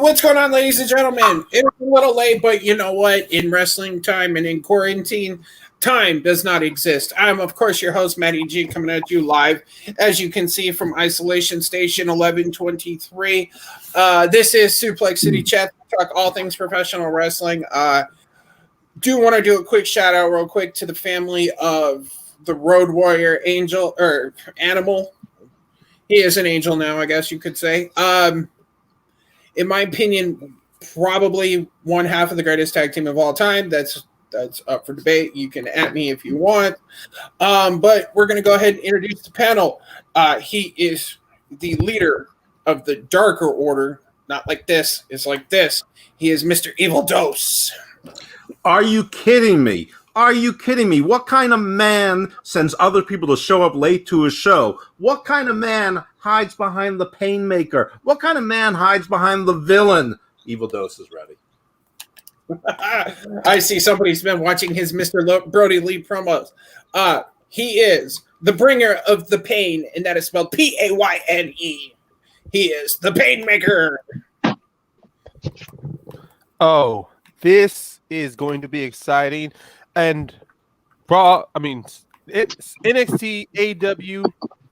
what's going on, ladies and gentlemen? It's a little late, but you know what? In wrestling time and in quarantine, time does not exist. I'm, of course, your host, Matty G, coming at you live, as you can see, from Isolation Station 1123. This is Suplex City Chat. We talk all things professional wrestling. Do want to do a quick shout out real quick to the family of the Road Warrior Angel, or Animal. He is an angel now, I guess you could say. In my opinion, probably one half of the greatest tag team of all time. That's up for debate. You can at me if you want. But we're going to go ahead and introduce the panel. He is the leader of the Darker Order. Not like this. It's like this. He is Mr. Evil Dose. Are you kidding me? Are you kidding me? What kind of man sends other people to show up late to his show? What kind of man hides behind the Painmaker? What kind of man hides behind the villain? Evil Dose is ready. I see somebody's been watching his Mr. Brody Lee promos. He is the bringer of the pain, and that is spelled Payne. He is the Painmaker. Oh, this is going to be exciting. And Raw, I mean, it's NXT, AEW,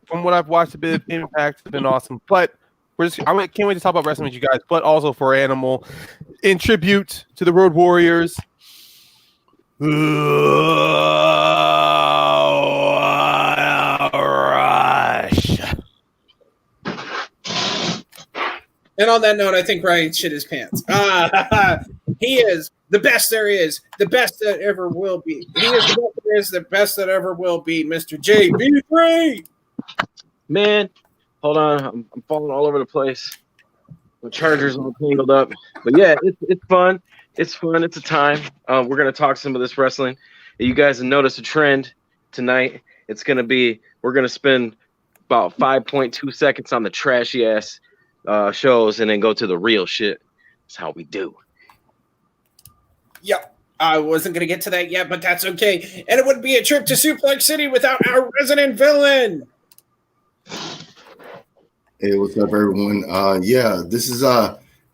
from what I've watched, a bit of Impact has been awesome. But I can't wait to talk about wrestling with you guys, but also for Animal, in tribute to the Road Warriors. Rush. And on that note, I think Ryan shit his pants. He is the best there is, the best that ever will be. He is the best there is, the best that ever will be, Mr. JB3. Man, hold on. I'm falling all over the place. The charger's all tangled up. But yeah, it's fun. It's fun. It's a time. We're going to talk some of this wrestling. You guys have noticed a trend tonight. It's going to be, we're going to spend about 5.2 seconds on the trashy ass shows and then go to the real shit. That's how we do. Yep. I wasn't going to get to that yet, but that's okay. And it wouldn't be a trip to Suplex City without our resident villain. Hey, what's up, everyone? This is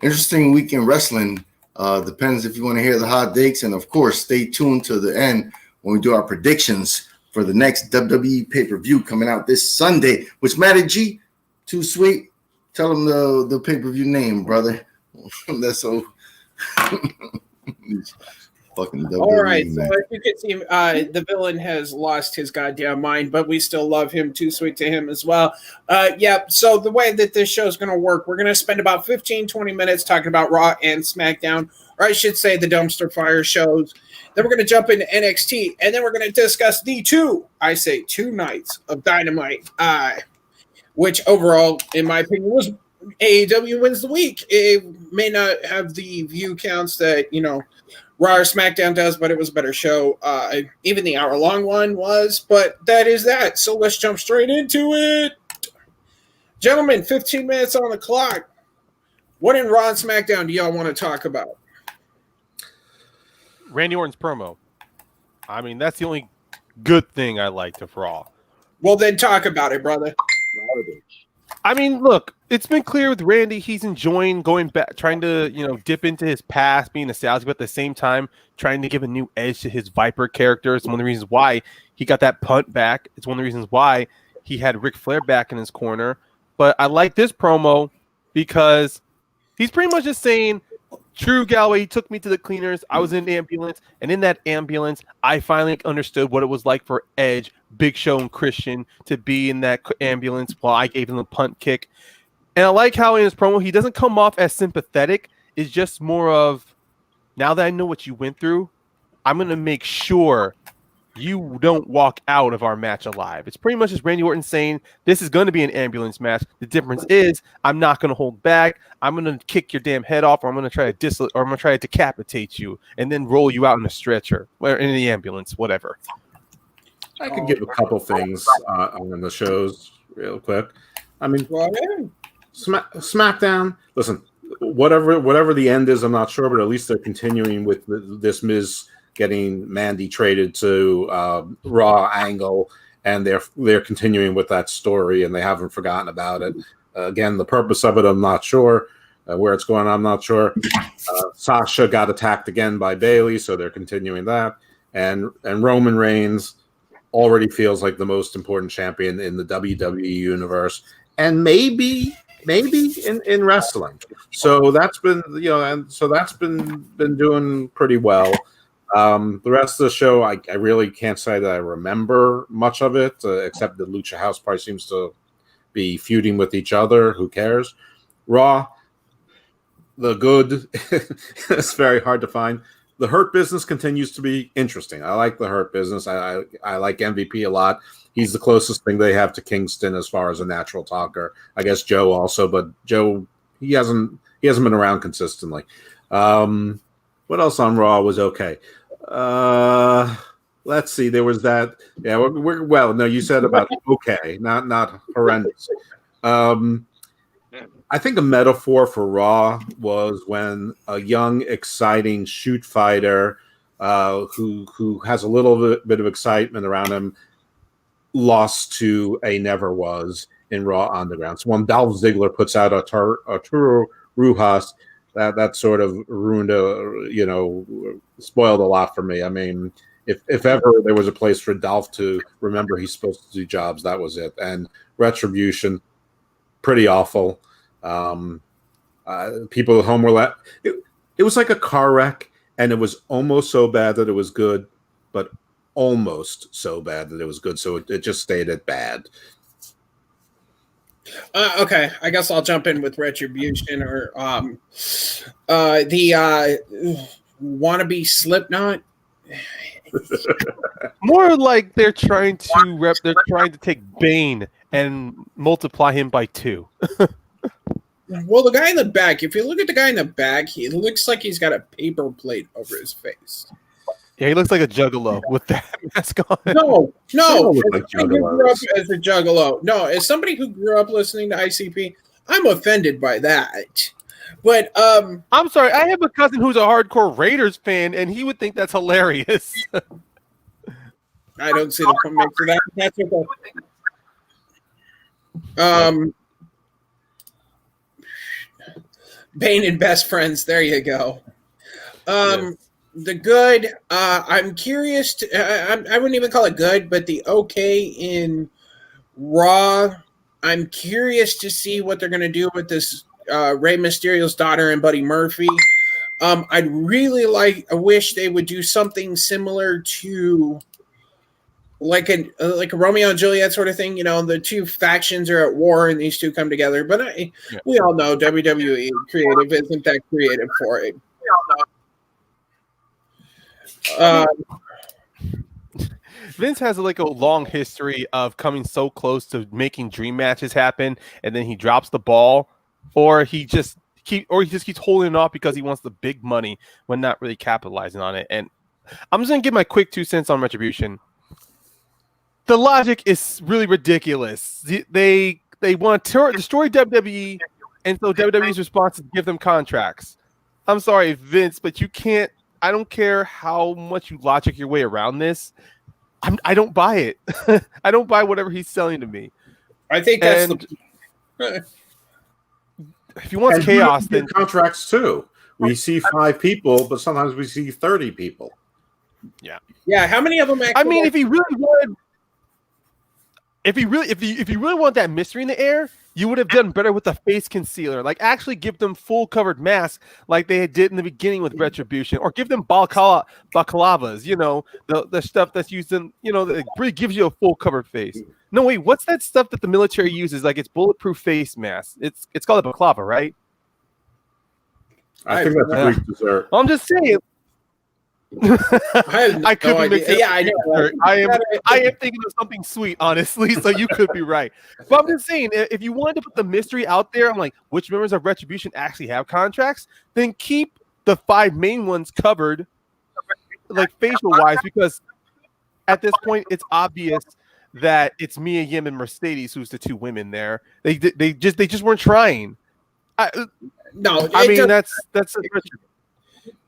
interesting week in wrestling. Depends if you want to hear the hot takes. And, of course, stay tuned to the end when we do our predictions for the next WWE pay-per-view coming out this Sunday, which Matty G, too sweet. Tell them the pay-per-view name, brother. That's so... Fucking WWE, all right, man. so as you can see, the villain has lost his goddamn mind, but we still love him. Too sweet to him as well. So the way that this show is going to work, we're going to spend about 15-20 minutes talking about Raw and SmackDown, or I should say the dumpster fire shows. Then we're going to jump into NXT, and then we're going to discuss the two nights of Dynamite, which overall, in my opinion, was AEW wins the week. It may not have the view counts that, Raw or SmackDown does, but it was a better show. Even the hour-long one was, but that is that. So let's jump straight into it. Gentlemen, 15 minutes on the clock. What in Raw and SmackDown do y'all want to talk about? Randy Orton's promo. I mean, that's the only good thing I liked of Raw. Well, then talk about it, brother. I mean, look, it's been clear with Randy, he's enjoying going back, trying to, dip into his past, being nostalgic, but at the same time, trying to give a new edge to his Viper character. It's one of the reasons why he got that punt back. It's one of the reasons why he had Ric Flair back in his corner. But I like this promo because he's pretty much just saying, Drew Galloway, he took me to the cleaners. I was in the ambulance, and in that ambulance, I finally understood what it was like for Edge, Big Show, and Christian to be in that ambulance while I gave him the punt kick. And I like how in his promo, he doesn't come off as sympathetic. It's just more of, now that I know what you went through, I'm going to make sure you don't walk out of our match alive. It's pretty much just Randy Orton saying, this is going to be an ambulance match. The difference is I'm not going to hold back. I'm going to kick your damn head off, or I'm going to try to decapitate you and then roll you out in a stretcher or in the ambulance, whatever. I could give a couple things on the shows real quick. I mean, SmackDown, listen, whatever the end is, I'm not sure, but at least they're continuing with this Miz getting Mandy traded to Raw angle, and they're continuing with that story, and they haven't forgotten about it. Again, the purpose of it, I'm not sure. Where it's going, I'm not sure. Sasha got attacked again by Bayley, so they're continuing that. And Roman Reigns already feels like the most important champion in the WWE universe, and maybe in wrestling. So that's been been doing pretty well. The rest of the show, I really can't say that I remember much of it, except the Lucha House Party seems to be feuding with each other. Who cares? Raw, the good, it's very hard to find. The Hurt Business continues to be interesting. I like the Hurt Business. I like MVP a lot. He's the closest thing they have to Kingston as far as a natural talker. I guess Joe also, but Joe, he hasn't been around consistently. What else on Raw was okay? Let's see. There was that. Yeah, well. No, you said about okay, not horrendous. I think a metaphor for Raw was when a young, exciting shoot fighter who has a little bit of excitement around him lost to a never was in Raw Underground. So when Dolph Ziggler puts out Arturo Rujas, that sort of ruined spoiled a lot for me. I mean, if ever there was a place for Dolph to remember he's supposed to do jobs, that was it. And Retribution, pretty awful. People at home were it was like a car wreck, and it was almost so bad that it was good, but almost so bad that it was good. So it just stayed at bad. Okay, I guess I'll jump in with Retribution or the wannabe Slipknot. More like they're trying to take Bane and multiply him by 2. Well, the guy in the back, if you look at the guy in the back, he looks like he's got a paper plate over his face. Yeah, he looks like a juggalo with that mask on. No. Like Who grew up as a juggalo. No, as somebody who grew up listening to ICP, I'm offended by that. But I'm sorry, I have a cousin who's a hardcore Raiders fan, and he would think that's hilarious. I don't see the point for that. That's okay. Bane and Best Friends. There you go. Yes. The good. I'm curious. I wouldn't even call it good, but the okay in Raw. I'm curious to see what they're going to do with this Rey Mysterio's daughter and Buddy Murphy. I wish they would do something similar to like a Romeo and Juliet sort of thing. You know, the two factions are at war and these two come together. But we all know WWE creative isn't that creative for it. Vince has like a long history of coming so close to making dream matches happen, and then he drops the ball, or he just keeps holding it off because he wants the big money when not really capitalizing on it. And I'm just gonna give my quick 2 cents on Retribution. The logic is really ridiculous. They want to destroy WWE, and so WWE's response is give them contracts. I'm sorry, Vince, but you can't. I don't care how much you logic your way around this. I don't buy it. I don't buy whatever he's selling to me. I think that's if he wants chaos, then contracts too. We see 5 people, but sometimes we see 30 people. Yeah. How many of them? I mean, if he really wanted, if you really want that mystery in the air, you would have done better with the face concealer. Like, actually give them full covered masks like they did in the beginning with Retribution, or give them balaclavas, you know, the stuff that's used in, you know, that really gives you a full covered face. No, wait, what's that stuff that the military uses? Like, it's bulletproof face mask. It's called a balaclava, right? I think that's a Greek dessert. I'm just saying. I could be mixing. Yeah, I know. I am thinking of something sweet, honestly. So you could be right. But I'm just saying, if you wanted to put the mystery out there, I'm like, which members of Retribution actually have contracts? Then keep the 5 main ones covered, like facial wise, because at this point it's obvious that it's Mia Yim and Mercedes who's the 2 women there. They just weren't trying. I mean that's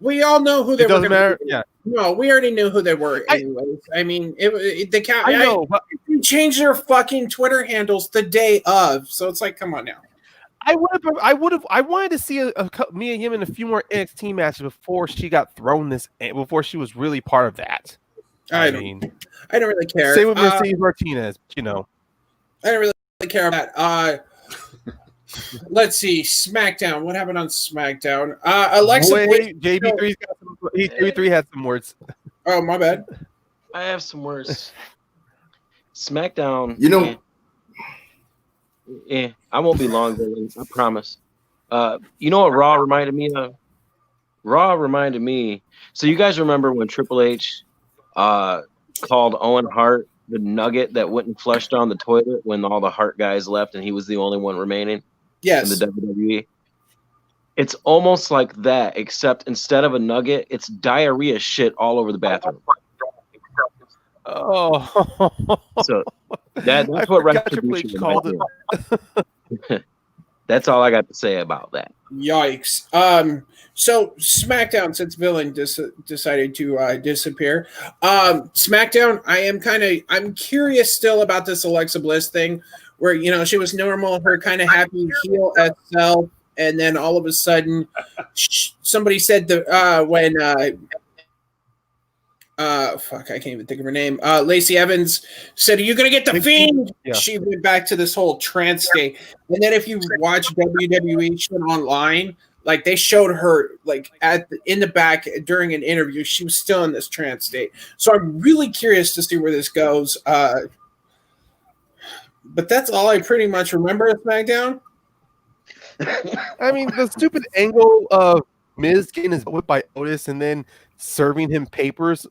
we all know who they were. Doesn't matter. Yeah. No, we already knew who they were. Anyways, I mean, the count. I know. But you changed their fucking Twitter handles the day of, so it's like, come on now. I wanted to see Mia Yim in a few more NXT matches before she got thrown before she was really part of that. I don't really care. Same with Mercedes Martinez, you know. I don't really care about that. Let's see, SmackDown. What happened on SmackDown? Alexa Bliss. JB3 had some words. Oh, my bad. I have some words. SmackDown. You know, I won't be long, I promise. You know what Raw reminded me of? Raw reminded me. So you guys remember when Triple H called Owen Hart the nugget that went and flushed down the toilet when all the Hart guys left and he was the only one remaining? Yes. In the WWE. It's almost like that, except instead of a nugget, it's diarrhea shit all over the bathroom. Oh, so that's what Retribution called it. That's all I got to say about that. Yikes. So SmackDown, since Villain decided to disappear, SmackDown, I'm curious still about this Alexa Bliss thing, where she was normal, her kind of happy heel self, and then all of a sudden, somebody said when I can't even think of her name. Lacey Evans said, "Are you going to get the Fiend?" Yeah. She went back to this whole trance state. And then if you watch WWE shit online, like they showed her like in the back during an interview, she was still in this trance state. So I'm really curious to see where this goes. But that's all I pretty much remember of SmackDown. I mean, the stupid angle of Miz getting his whipped by Otis and then serving him papers.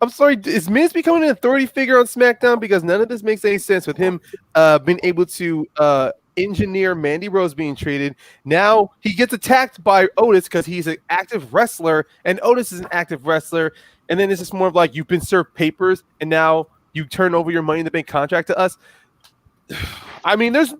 I'm sorry, is Miz becoming an authority figure on SmackDown? Because none of this makes any sense with him being able to engineer Mandy Rose being traded. Now he gets attacked by Otis because he's an active wrestler, and Otis is an active wrestler. And then it's just more of like, you've been served papers, and now you turn over your Money in the Bank contract to us. I mean, if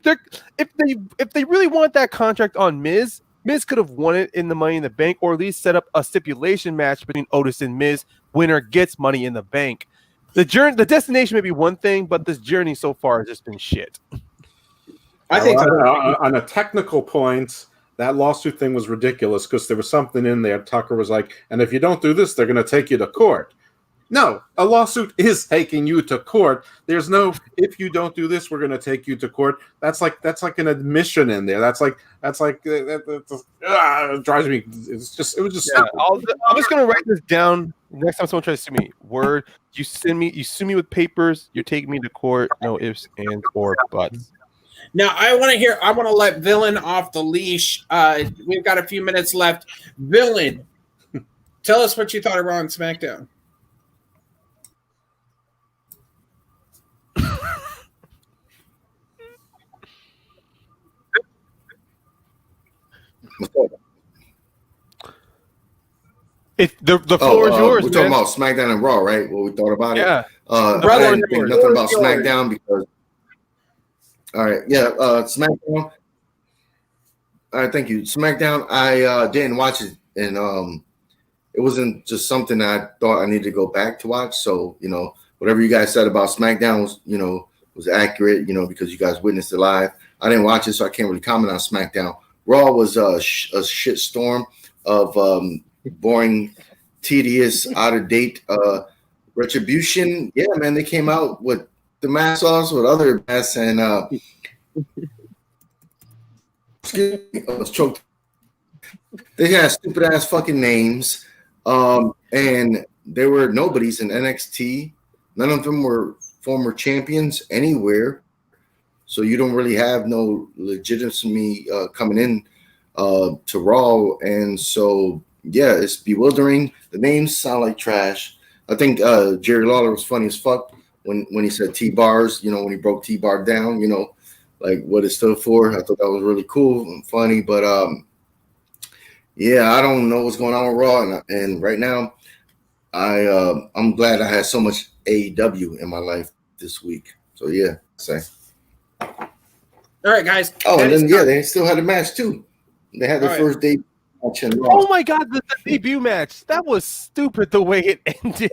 they really want that contract on Miz could have won it in the Money in the Bank, or at least set up a stipulation match between Otis and Miz. Winner gets Money in the Bank. The destination may be one thing, but this journey so far has just been shit. I think on a technical point, that lawsuit thing was ridiculous because there was something in there. Tucker was like, and if you don't do this, they're going to take you to court. No, a lawsuit is taking you to court. There's no, if you don't do this, we're going to take you to court. That's like an admission in there. It drives me. It was just. Yeah, I'm just going to write this down. Next time someone tries to sue me, word, you sue me with papers. You're taking me to court. No ifs, ands, or buts. Now I want to let Villain off the leash. We've got a few minutes left. Villain, tell us what you thought of Raw and SmackDown. The floor is yours. We're talking about SmackDown and Raw, right? What we thought about it. Yeah. I didn't think nothing about SmackDown because. All right. Yeah. SmackDown. All right. Thank you. SmackDown. I didn't watch it, and it wasn't just something I thought I needed to go back to watch. So whatever you guys said about SmackDown was accurate. Because you guys witnessed it live. I didn't watch it, so I can't really comment on SmackDown. Raw was a shit storm of boring, tedious, out of date Retribution. Yeah, man, they came out with the mask sauce with other masks and excuse me, I was choked. They had stupid ass fucking names, and there were nobodies in NXT. None of them were former champions anywhere. So you don't really have no legitimacy coming in to Raw. And so, yeah, it's bewildering. The names sound like trash. I think Jerry Lawler was funny as fuck when he said T-bars, when he broke T-bar down, like what it stood for. I thought that was really cool and funny. But, yeah, I don't know what's going on with Raw. And right now, I'm glad I had so much AEW in my life this week. So, yeah, say. All right, guys. Oh, and then they still had a match too. They had their first debut match in Raw. Oh my God, the debut match. That was stupid the way it ended.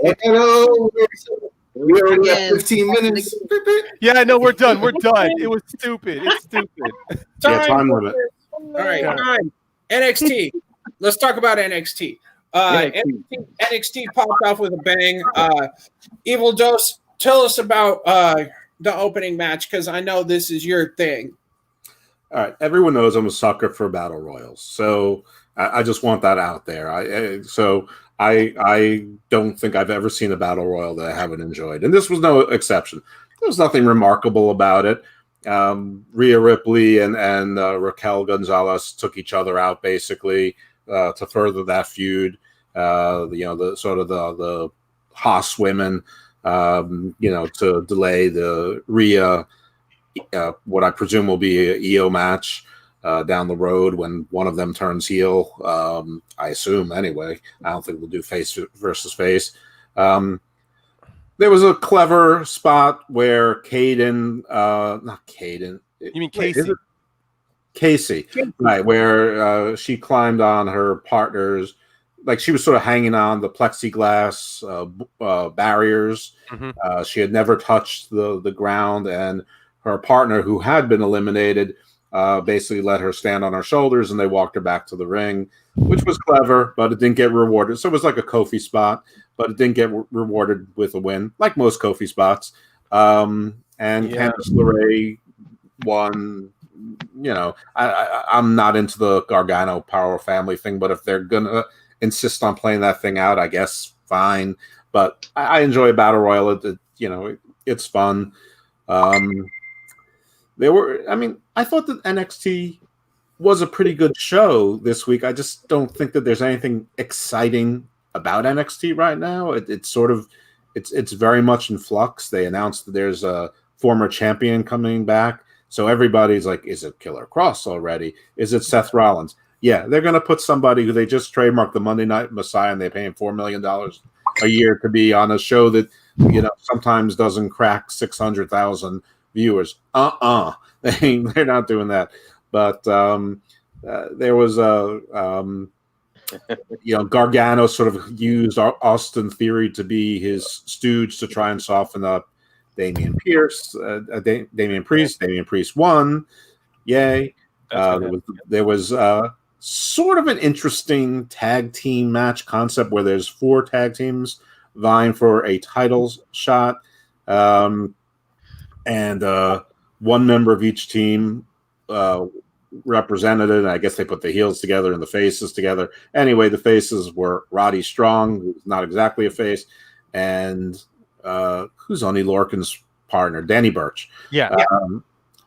We already at Again. 15 minutes. Yeah, no, we're done. We're done. It was stupid. It's stupid. Yeah, time limit. All right, time. NXT. Let's talk about NXT. NXT popped off with a bang. Evil Dose, tell us about the opening match, because I know this is your thing. All right, everyone knows I'm a sucker for battle royals, so I just want that out there. I don't think I've ever seen a battle royal that I haven't enjoyed, and this was no exception. There was nothing remarkable about it. Rhea Ripley and Raquel Gonzalez took each other out basically to further that feud. The Haas women, to delay the Rhea, what I presume will be an EO match down the road when one of them turns heel. I assume anyway. I don't think we'll do face versus face. There was a clever spot where not Caden. You mean Casey? Casey, right, where she climbed on her partner's, like she was sort of hanging on the plexiglass barriers. Mm-hmm. She had never touched the ground, and her partner, who had been eliminated, basically let her stand on her shoulders, and they walked her back to the ring, which was clever, but it didn't get rewarded. So it was like a Kofi spot, but it didn't get rewarded with a win, like most Kofi spots. And Candice LeRae won. I'm not into the Gargano Power Family thing, but if they're gonna insist on playing that thing out, I guess fine. But I enjoy Battle Royal. It's fun. I thought that NXT was a pretty good show this week. I just don't think that there's anything exciting about NXT right now. It's very much in flux. They announced that there's a former champion coming back. So everybody's like, is it Killer Cross already? Is it Seth Rollins? Yeah, they're going to put somebody who they just trademarked the Monday Night Messiah, and they pay him $4 million a year to be on a show that, sometimes doesn't crack 600,000 viewers. They're not doing that. But there was Gargano sort of used Austin Theory to be his stooge to try and soften up Damian Priest. Damian Priest won. Yay. There was sort of an interesting tag team match concept where there's 4 tag teams vying for a titles shot. And one member of each team represented it. And I guess they put the heels together and the faces together. Anyway, the faces were Roddy Strong, who's not exactly a face, and who's Oney Lorcan's partner, Danny Burch. Yeah.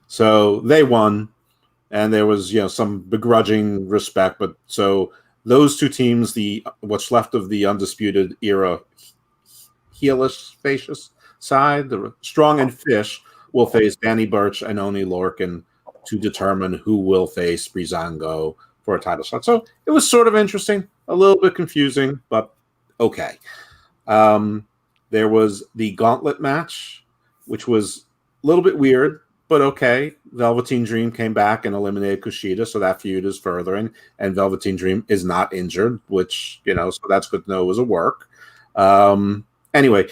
So they won, and there was some begrudging respect. But so those 2 teams, what's left of the Undisputed Era heelish facious side, the Strong and Fish, will face Danny Burch and Oney Lorcan to determine who will face Breezango for a title shot. So it was sort of interesting, a little bit confusing, but okay. There was the gauntlet match, which was a little bit weird, but okay. Velveteen Dream came back and eliminated Kushida, so that feud is furthering, and Velveteen Dream is not injured, which, so that's good to know was a work. Anyway,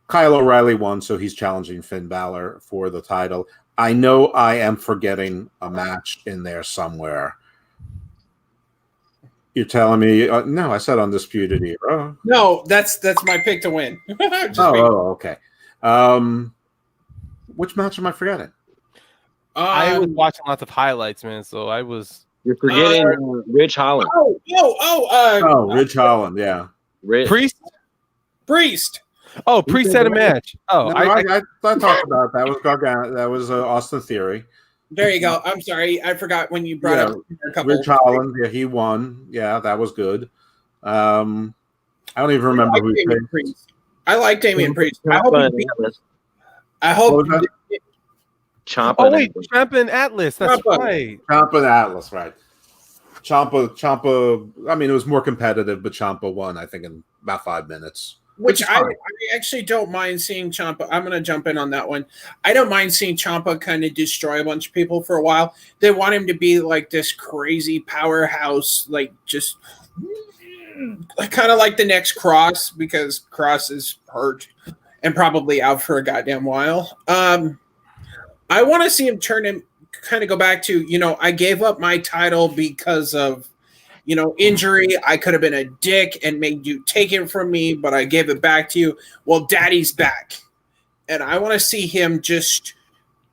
Kyle O'Reilly won, so he's challenging Finn Balor for the title. I know I am forgetting a match in there somewhere. You're telling me? No, I said Undisputed Era. No, that's my pick to win. Okay. Which match am I forgetting? I was watching lots of highlights, man. So I was. You're forgetting Ridge Holland. Ridge Holland, yeah. Priest. Oh, Priest had a match. Oh, no, I talked about that. Was Gargano? That was Austin Theory. There you go. I'm sorry, I forgot when you brought up a couple. Ridge Holland, yeah, he won. Yeah, that was good. I don't even remember who he faced. I like Damian Priest. I hope. Ciampa Atlas. That's right. Ciampa Atlas, right? Ciampa. I mean, it was more competitive, but Ciampa won, I think, in about 5 minutes. Which I actually don't mind seeing Ciampa. I'm going to jump in on that one. I don't mind seeing Ciampa kind of destroy a bunch of people for a while. They want him to be like this crazy powerhouse, like just kind of like the next Cross, because Cross is hurt. and probably out for a goddamn while. I want to see him kind of go back to, I gave up my title because of, injury. I could have been a dick and made you take it from me, but I gave it back to you. Well, Daddy's back. And I want to see him just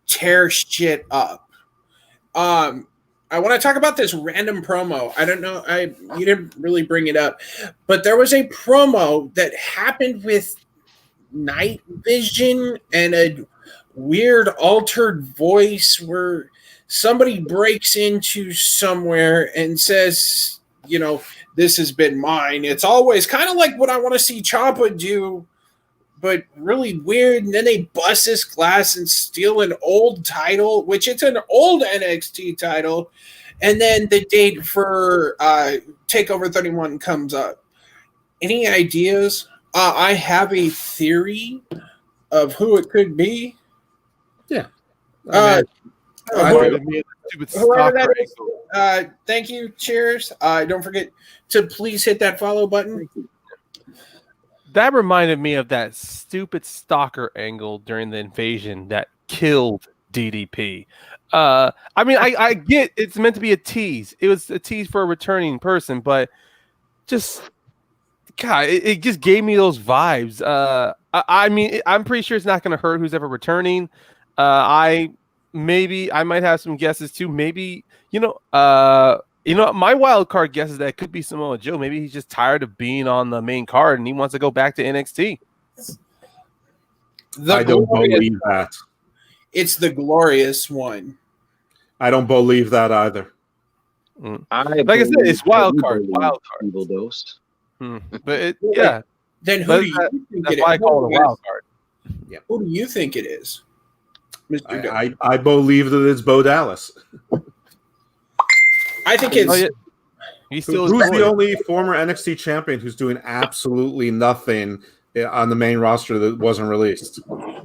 tear shit up. I want to talk about this random promo. I don't know. You didn't really bring it up, but there was a promo that happened with Night Vision and a weird altered voice where somebody breaks into somewhere and says, this has been mine. It's always kind of like what I want to see Ciampa do, but really weird. And then they bust this glass and steal an old title, which it's an old NXT title. And then the date for TakeOver 31 comes up. Any ideas? I have a theory of who it could be. Yeah. Whoever that is, thank you. Cheers. Don't forget to please hit that follow button. That reminded me of that stupid stalker angle during the invasion that killed DDP. I get it's meant to be a tease. It was a tease for a returning person, but just God, it just gave me those vibes. I'm pretty sure it's not going to hurt who's ever returning. I might have some guesses too. Maybe my wild card guess is that it could be Samoa Joe. Maybe he's just tired of being on the main card and he wants to go back to NXT. I don't believe that. It's the glorious one. I don't believe that either. Like I said, it's wild card. Evil Ghost. But yeah. Then who do you think it is? That's why I call it a wild card. Yeah. Who do you think it is? I believe that it's Bo Dallas. I think it's. Oh, yeah. Who's the only former NXT champion who's doing absolutely nothing on the main roster that wasn't released?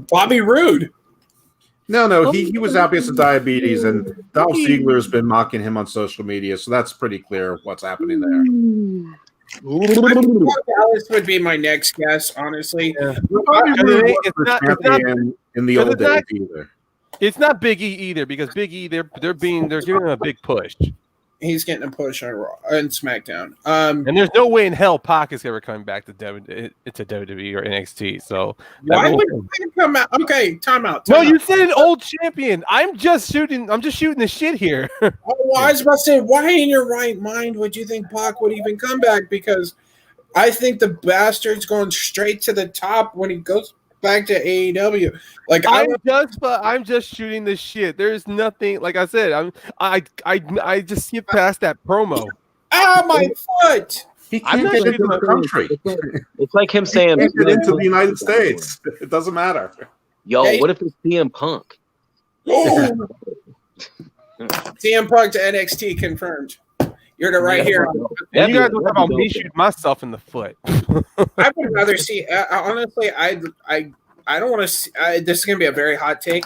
Bobby Roode. No, he was out because of diabetes, and Dolph Ziggler has been mocking him on social media, so that's pretty clear what's happening there. Dallas would be my next guess, honestly. Yeah. In the old days either. It's not Big E either, because Big E they're giving him a big push. He's getting a push on Raw and SmackDown. And there's no way in hell Pac is ever coming back to WWE or NXT. So why would he come out? Okay, time out. You said an old champion. I'm just shooting the shit here. I was about to say, why in your right mind would you think Pac would even come back? Because I think the bastard's going straight to the top when he goes back to AEW. Like I'm just shooting the shit. There's nothing. Like I said, I just skip past that promo. Ah, my foot! He can't get into the country. It's like him saying, he can't get into the United States. It doesn't matter. Yo, what if it's CM Punk? Oh. CM Punk to NXT confirmed. You're the right here. And you guys talk about me shooting myself in the foot. I would rather see. Honestly, I don't want to see. This is gonna be a very hot take.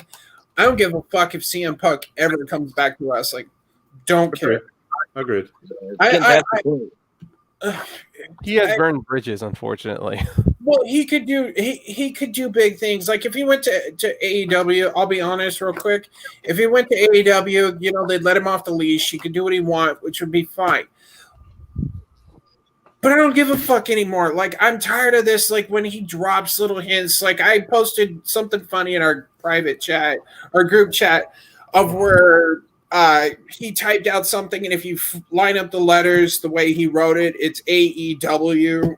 I don't give a fuck if CM Punk ever comes back to wrestling. Don't care. Agreed. He has burned bridges, unfortunately. Well, he could do big things. Like if he went to AEW, I'll be honest real quick. If he went to AEW, they'd let him off the leash. He could do what he wants, which would be fine. But I don't give a fuck anymore. Like, I'm tired of this. Like, when he drops little hints. Like, I posted something funny in our private chat, our group chat, of where he typed out something, and if you line up the letters the way he wrote it, it's AEW.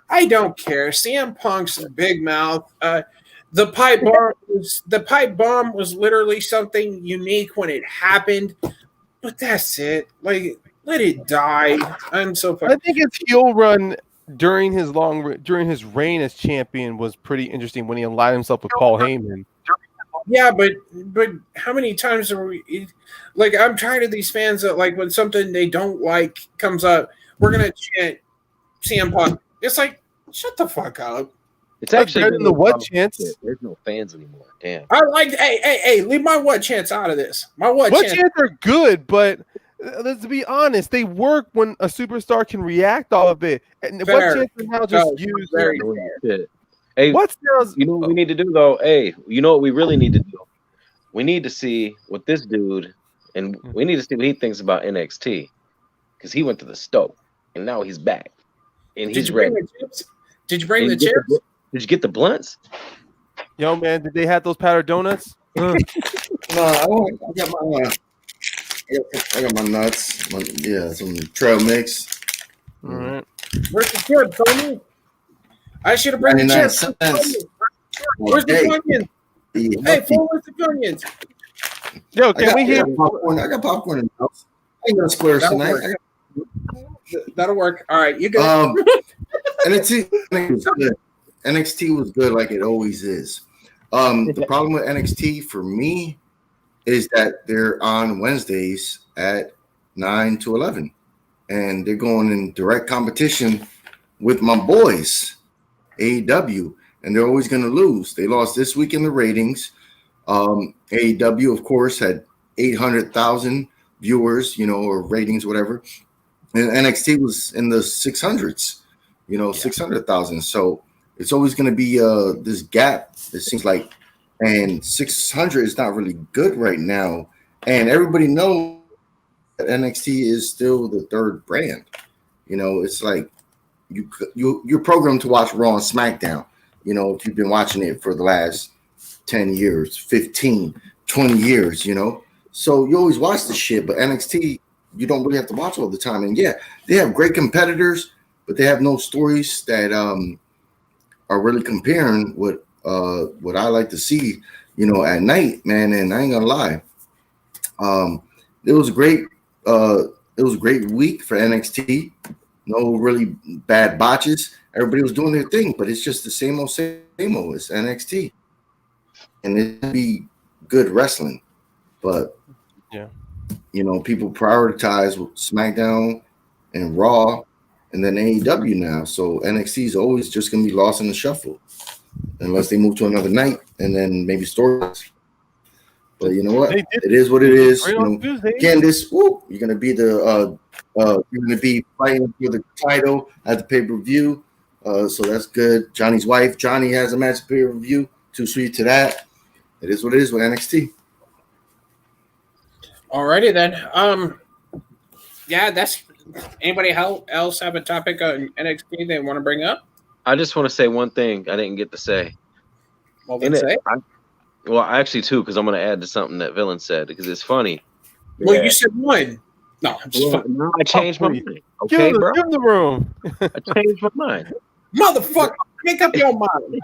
I don't care. CM Punk's a big mouth. The pipe bomb was literally something unique when it happened, but that's it. Like, let it die. I'm so fucking. I think his heel run during his reign as champion was pretty interesting when he aligned himself with Paul Heyman. Yeah, but how many times are we? Like, I'm tired of these fans that, like, when something they don't like comes up, we're gonna chant CM Punk. It's like, shut the fuck up. It's actually better than the what chance. There's no fans anymore. Damn. I like. Hey, leave my what chance out of this. My what chance are good, but let's be honest, they work when a superstar can react all of it. And fair. What chance are now just used. Hey, What sounds? you know what we need to do though? Hey, you know what we really need to do? We need to see what this dude, and we need to see what he thinks about NXT, because he went to the stove and now he's back and Did he's you bring ready. the chips? Did you bring And the chips? did you get the blunts? Yo, man, did they have those powdered donuts? No, I got my nuts. Some trail mix. All right. Where's the chips, homie? I should have brought the 99 chips. cents. Where's the onions? Hey, fool, where's the onions? Yo, can we hear? I got popcorn in the house. I ain't gonna splurge tonight. That'll work. All right, you good? NXT was good. NXT was good, like it always is. The problem with NXT for me is that they're on Wednesdays at 9 to 11, and they're going in direct competition with my boys, AEW, and they're always going to lose. They lost this week in the ratings. AEW, of course, had 800,000 viewers, or ratings, whatever. And NXT was in the 600s, 600,000. So it's always going to be this gap, it seems like. And 600 is not really good right now. And everybody knows that NXT is still the third brand. It's like you're programmed to watch Raw and SmackDown, if you've been watching it for the last 10 years, 15, 20 years, So you always watch the shit, but NXT, you don't really have to watch all the time. And yeah, they have great competitors, but they have no stories that are really comparing what I like to see, at night, man. And I ain't gonna lie, it was a great week for NXT. No really bad botches. Everybody was doing their thing, but it's just the same old. It's NXT, and it'd be good wrestling, but yeah, people prioritize SmackDown and Raw, and then AEW now. So NXT is always just gonna be lost in the shuffle, unless they move to another night and then maybe stories. But you know what? It is what it is. Candice, you're gonna be you're gonna be fighting for the title at the pay-per-view. So that's good. Johnny's wife, Johnny, has a match pay-per-view. Too sweet to that. It is what it is with NXT. Alrighty then. That's anybody else have a topic on NXT they want to bring up? I just want to say one thing I didn't get to say. Well, then say. Actually, two, because I'm going to add to something that Villain said, because it's funny. Well, you said one. No, I'm just no, I changed my mind. Okay, bro? Give him the room. I changed my mind. Motherfucker, make up your mind.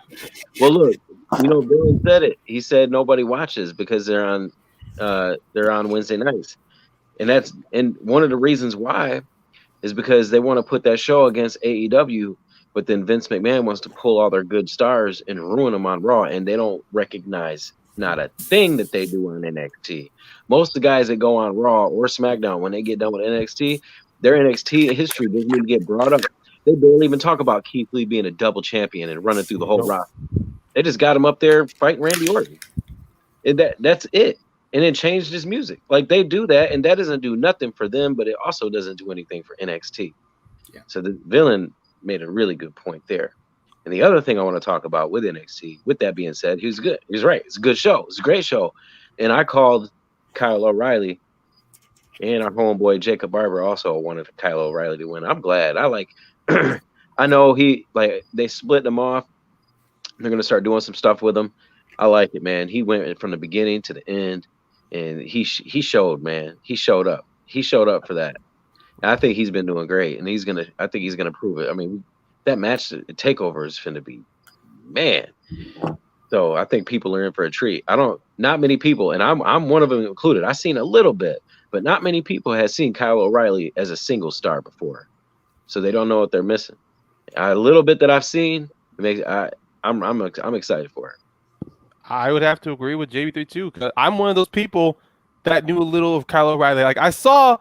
Well, look, Villain said it. He said nobody watches because they're on Wednesday nights. And one of the reasons why is because they want to put that show against AEW, but then Vince McMahon wants to pull all their good stars and ruin them on Raw, and they don't recognize not a thing that they do on NXT. Most of the guys that go on Raw or SmackDown, when they get done with NXT, their NXT history doesn't even get brought up. They barely even talk about Keith Lee being a double champion and running through the whole roster. They just got him up there fighting Randy Orton. And that's it. And then changed his music. Like, they do that, and that doesn't do nothing for them, but it also doesn't do anything for NXT. Yeah. So the Villain made a really good point there. And the other thing I want to talk about with NXT, with that being said, he was good. He was right. It's a good show. It's a great show. And I called Kyle O'Reilly, and our homeboy Jacob Barber also wanted Kyle O'Reilly to win. I'm glad. I know they split them off. They're going to start doing some stuff with him. I like it, man. He went from the beginning to the end, and he showed, man. He showed up. He showed up for that. And I think he's been doing great, and I think he's gonna prove it. I mean, that match takeover is finna be, man. So I think people are in for a treat. Not many people, and I'm one of them included. I've seen a little bit, but not many people have seen Kyle O'Reilly as a single star before, so they don't know what they're missing. A little bit that I've seen, I'm excited for it. I would have to agree with JB3 too, because I'm one of those people that knew a little of Kyle O'Reilly. Like, I saw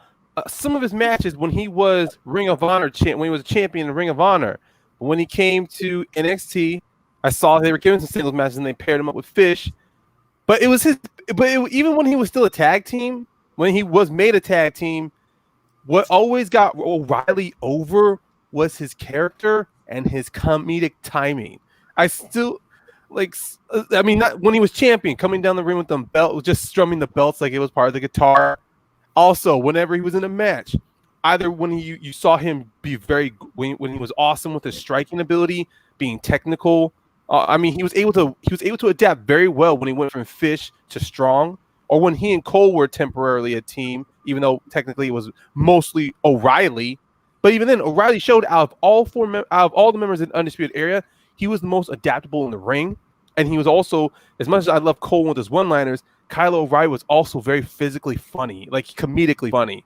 some of his matches when he was Ring of Honor when he was a champion in Ring of Honor. But when he came to NXT, I saw they were giving some singles matches and they paired him up with Fish. But it was even when he was still a tag team, when he was made a tag team, what always got O'Reilly over was his character and his comedic timing. I still I mean, not when he was champion, coming down the ring with them belt, just strumming the belts like it was part of the guitar. Also, whenever he was in a match, either when you saw him be when he was awesome with his striking ability, being technical. I mean, he was able to adapt very well when he went from Fish to Strong, or when he and Cole were temporarily a team, even though technically it was mostly O'Reilly. But even then, O'Reilly showed out of all the members in the Undisputed Era, he was the most adaptable in the ring. And he was also, as much as I love Cole with his one-liners, Kyle O'Reilly was also very physically funny, like comedically funny.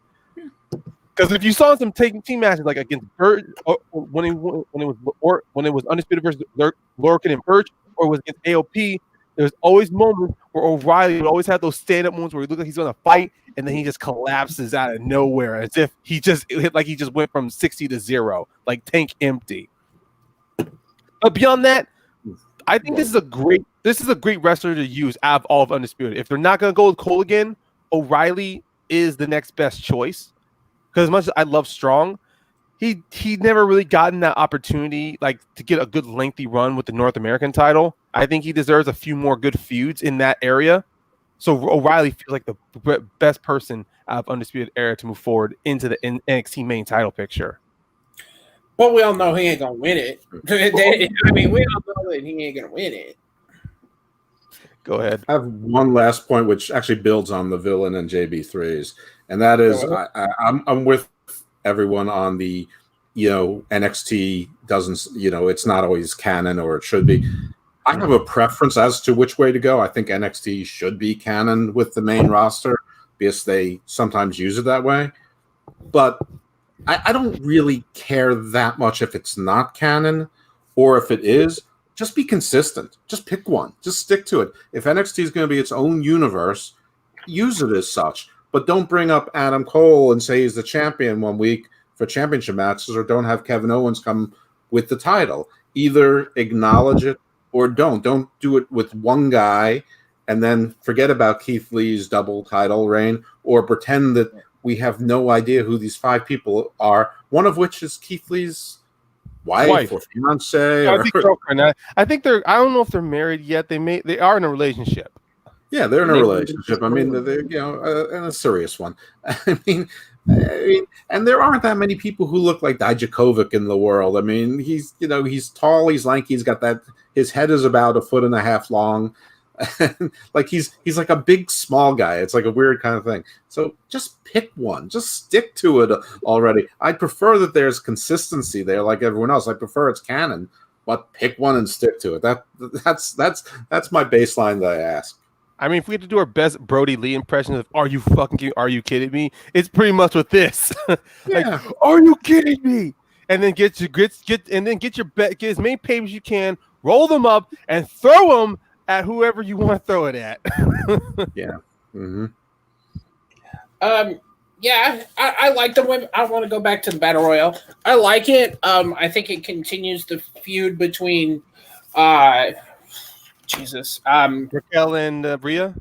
Because if you saw some team matches like against Bird, when it was Undisputed versus Lorcan and Birch, or it was against AOP, there was always moments where O'Reilly would always have those stand-up moments where he looked like he's going to fight, and then he just collapses out of nowhere as if he just went from 60 to 0, like tank empty. But beyond that, I think this is a great wrestler to use out of all of Undisputed. If they're not going to go with Cole again, O'Reilly is the next best choice. Because as much as I love Strong, he never really gotten that opportunity like to get a good lengthy run with the North American title. I think he deserves a few more good feuds in that area. So O'Reilly feels like the best person out of Undisputed Era to move forward into the NXT main title picture. Well, we all know he ain't gonna win it. I mean, we all know that he ain't gonna win it. Go ahead. I have one last point, which actually builds on the Villain and JB3s, and that is I'm with everyone on the, NXT doesn't, it's not always canon, or it should be. I have a preference as to which way to go. I think NXT should be canon with the main roster because they sometimes use it that way, but I don't really care that much if it's not canon or if it is. Just be consistent. Just pick one. Just stick to it. If NXT is going to be its own universe, use it as such. But don't bring up Adam Cole and say he's the champion one week for championship matches, or don't have Kevin Owens come with the title. Either acknowledge it or don't. Don't do it with one guy and then forget about Keith Lee's double title reign, or pretend that we have no idea who these 5 people are, one of which is Keith Lee's wife. Or fiance. I think they're. I don't know if they're married yet. They are in a relationship. Yeah, they're in a relationship. I mean, they're in a serious one. I mean, and there aren't that many people who look like Dijakovic in the world. I mean, he's tall, he's lanky, he's got that. His head is about 1.5 feet long. Like he's like a big small guy. It's like a weird kind of thing. So just pick one. Just stick to it already. I prefer that there's consistency there, like everyone else. I prefer it's canon, but pick one and stick to it. That's my baseline that I ask. I mean, if we had to do our best Brody Lee impression of "Are you kidding me?" It's pretty much with this. Yeah. Are you kidding me? And then get as many papers as you can, roll them up, and throw them at whoever you want to throw it at. Yeah. Mm-hmm. Yeah, I like the women. I want to go back to the Battle Royal. I like it. I think it continues the feud between Raquel and Rhea.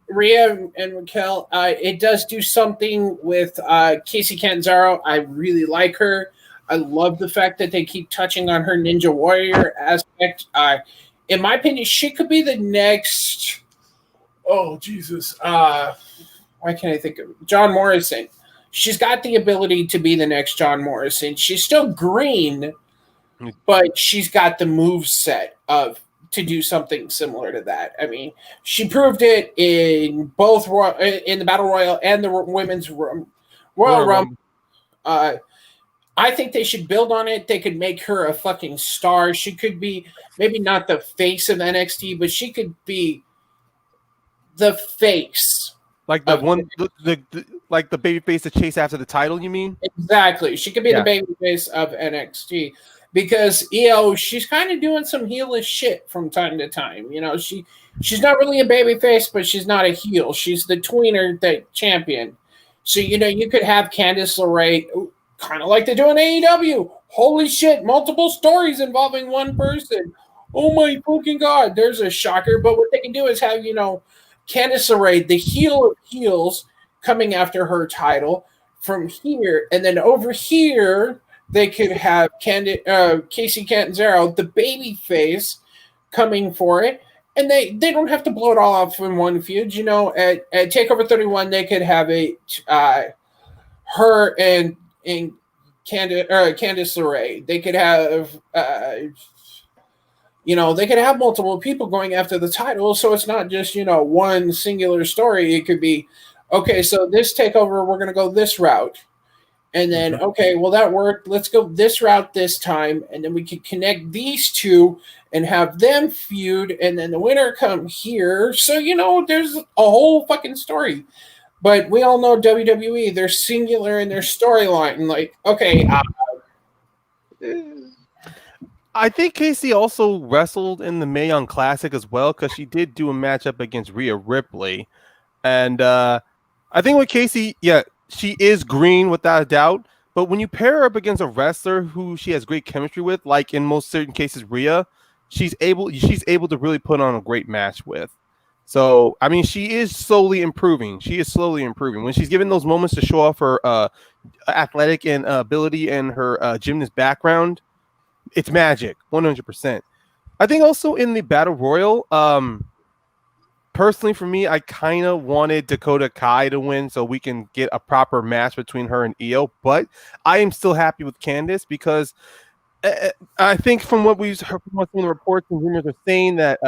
Rhea and Raquel. It does do something with Casey Catanzaro. I really like her. I love the fact that they keep touching on her Ninja Warrior aspect. In my opinion, she could be the next. Oh Jesus! Why can't I think of John Morrison? She's got the ability to be the next John Morrison. She's still green, but she's got the move set to do something similar to that. I mean, she proved it in both in the Battle Royal and the Women's Royal Rumble. I think they should build on it. They could make her a fucking star. She could be maybe not the face of NXT, but she could be the face. Like the one, like the baby face to chase after the title, you mean? Exactly. She could be the baby face of NXT because, she's kind of doing some heelish shit from time to time. She's not really a baby face, but she's not a heel. She's the tweener, the champion. So, you could have Candice LeRae, kind of like they do in AEW. Holy shit, multiple stories involving one person. Oh my fucking God, there's a shocker. But what they can do is have, Candice LeRae, the heel of heels, coming after her title from here. And then over here, they could have Casey Catanzaro, the baby face, coming for it. And they don't have to blow it all off in one feud. You know, at TakeOver 31, they could have it her and Candice LeRae. They could have they could have multiple people going after the title, so it's not just one singular story. It could be, okay, so this takeover we're going to go this route, and then okay, well that worked. Let's go this route this time, and then we can connect these two and have them feud, and then the winner come here. So there's a whole fucking story. But we all know WWE, they're singular in their storyline. Like, okay. I think Casey also wrestled in the Mae Young Classic as well, because she did do a matchup against Rhea Ripley. And I think with Casey, yeah, she is green without a doubt. But when you pair her up against a wrestler who she has great chemistry with, like in most certain cases Rhea, she's able to really put on a great match with. So, I mean, she is slowly improving. When she's given those moments to show off her athletic and ability and her gymnast background, it's magic, 100%. I think also in the Battle Royal, personally for me, I kind of wanted Dakota Kai to win so we can get a proper match between her and Io. But I am still happy with Candice because I think from what we've heard from some of the reports and rumors are saying that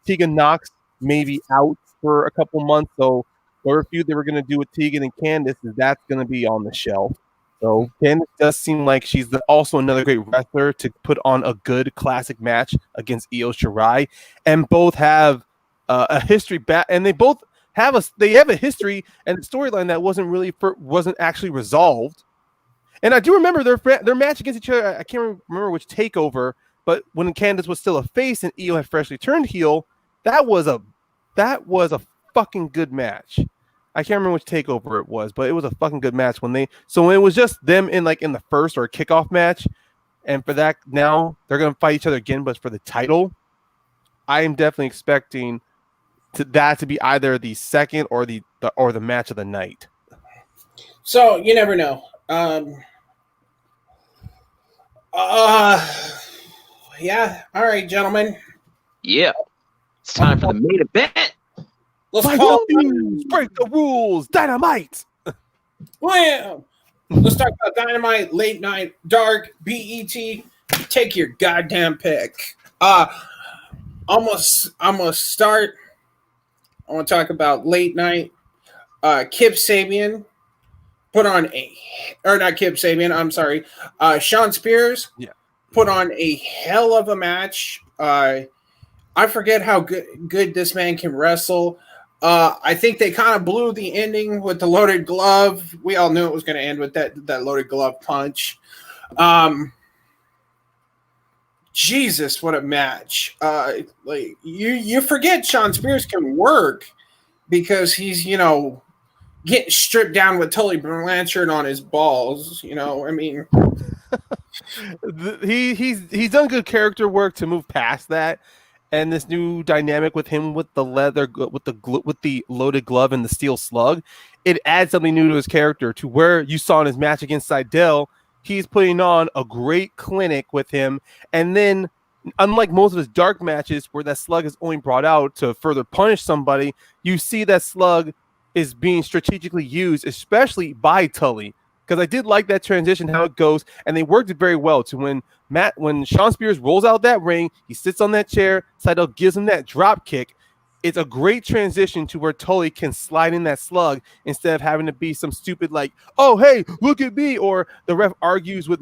Tegan Knox maybe out for a couple months, so whatever feud they were going to do with Tegan and Candice, that's going to be on the shelf. So Candice does seem like she's also another great wrestler to put on a good classic match against Io Shirai, and both have a history back, and they both have a history and a storyline that wasn't actually resolved. And I do remember their match against each other. I can't remember which takeover, but when Candice was still a face and Io had freshly turned heel. That was a fucking good match. I can't remember which takeover it was, but it was a fucking good match so it was just them in the first or kickoff match, and for that now they're gonna fight each other again, but for the title, I am definitely expecting that to be either the second or the match of the night. So you never know. Yeah. All right, gentlemen. Yeah. It's time for the main event. Let's break the rules. Dynamite. Wham! Let's talk about Dynamite, late night, dark, BET. Take your goddamn pick. I'm gonna start. I want to talk about late night. Kip Sabian put on not Kip Sabian. I'm sorry. Sean Spears put on a hell of a match. I forget how good this man can wrestle. I think they kind of blew the ending with the loaded glove. We all knew it was going to end with that loaded glove punch. Jesus, what a match! Like you forget Sean Spears can work because he's getting stripped down with Tully Blanchard on his balls. I mean, he's done good character work to move past that. And this new dynamic with him with the loaded glove and the steel slug, it adds something new to his character, to where you saw in his match against Seidel, he's putting on a great clinic with him. And then, unlike most of his dark matches where that slug is only brought out to further punish somebody, you see that slug is being strategically used, especially by Tully. Because I did like that transition, how it goes, and they worked it very well. To when Sean Spears rolls out that ring, he sits on that chair, Seidel gives him that drop kick. It's a great transition to where Tully can slide in that slug instead of having to be some stupid oh hey, look at me, or the ref argues with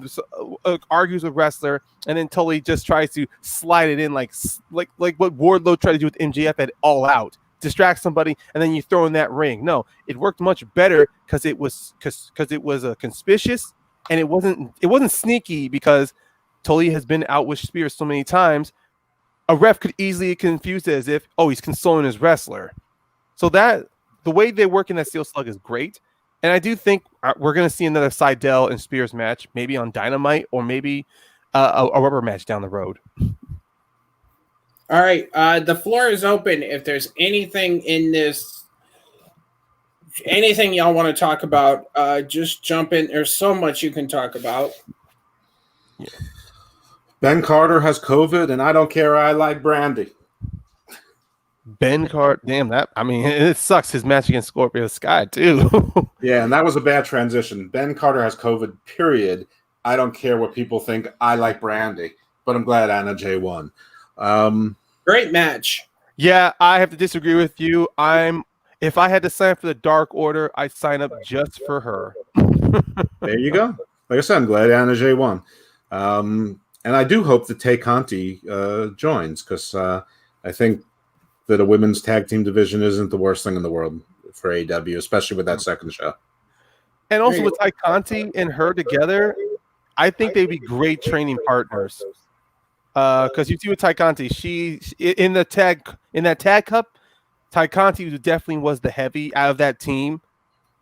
wrestler, and then Tully just tries to slide it in like what Wardlow tried to do with MJF at All Out. Distract somebody and then you throw in that ring. No, it worked much better because it was conspicuous, and it wasn't sneaky, because Tully has been out with Spears so many times. A ref could easily confuse it as if, he's consoling his wrestler. So that the way they work in that steel slug is great, and I do think we're going to see another Seidel and Spears match, maybe on Dynamite, or maybe a rubber match down the road. All right, the floor is open. If there's anything in this, anything y'all want to talk about, just jump in. There's so much you can talk about. Ben Carter has COVID, and I don't care. I like Brandy. Ben Carter, damn that. I mean, it sucks his match against Scorpio Sky too. Yeah, and that was a bad transition. Ben Carter has COVID, period. I don't care what people think. I like Brandy, but I'm glad Anna Jay won. Great match. Yeah, I have to disagree with you. If I had to sign for the Dark Order, I'd sign up just for her. There you go. Like I said, I'm glad Anna Jay won. And I do hope that Tay Conti joins, because I think that a women's tag team division isn't the worst thing in the world for AEW, especially with that second show. And also with Tay Conti and her together, I think they'd be great training partners. Because you see with Tay Conti, she in that tag cup, Tay Conti definitely was the heavy out of that team.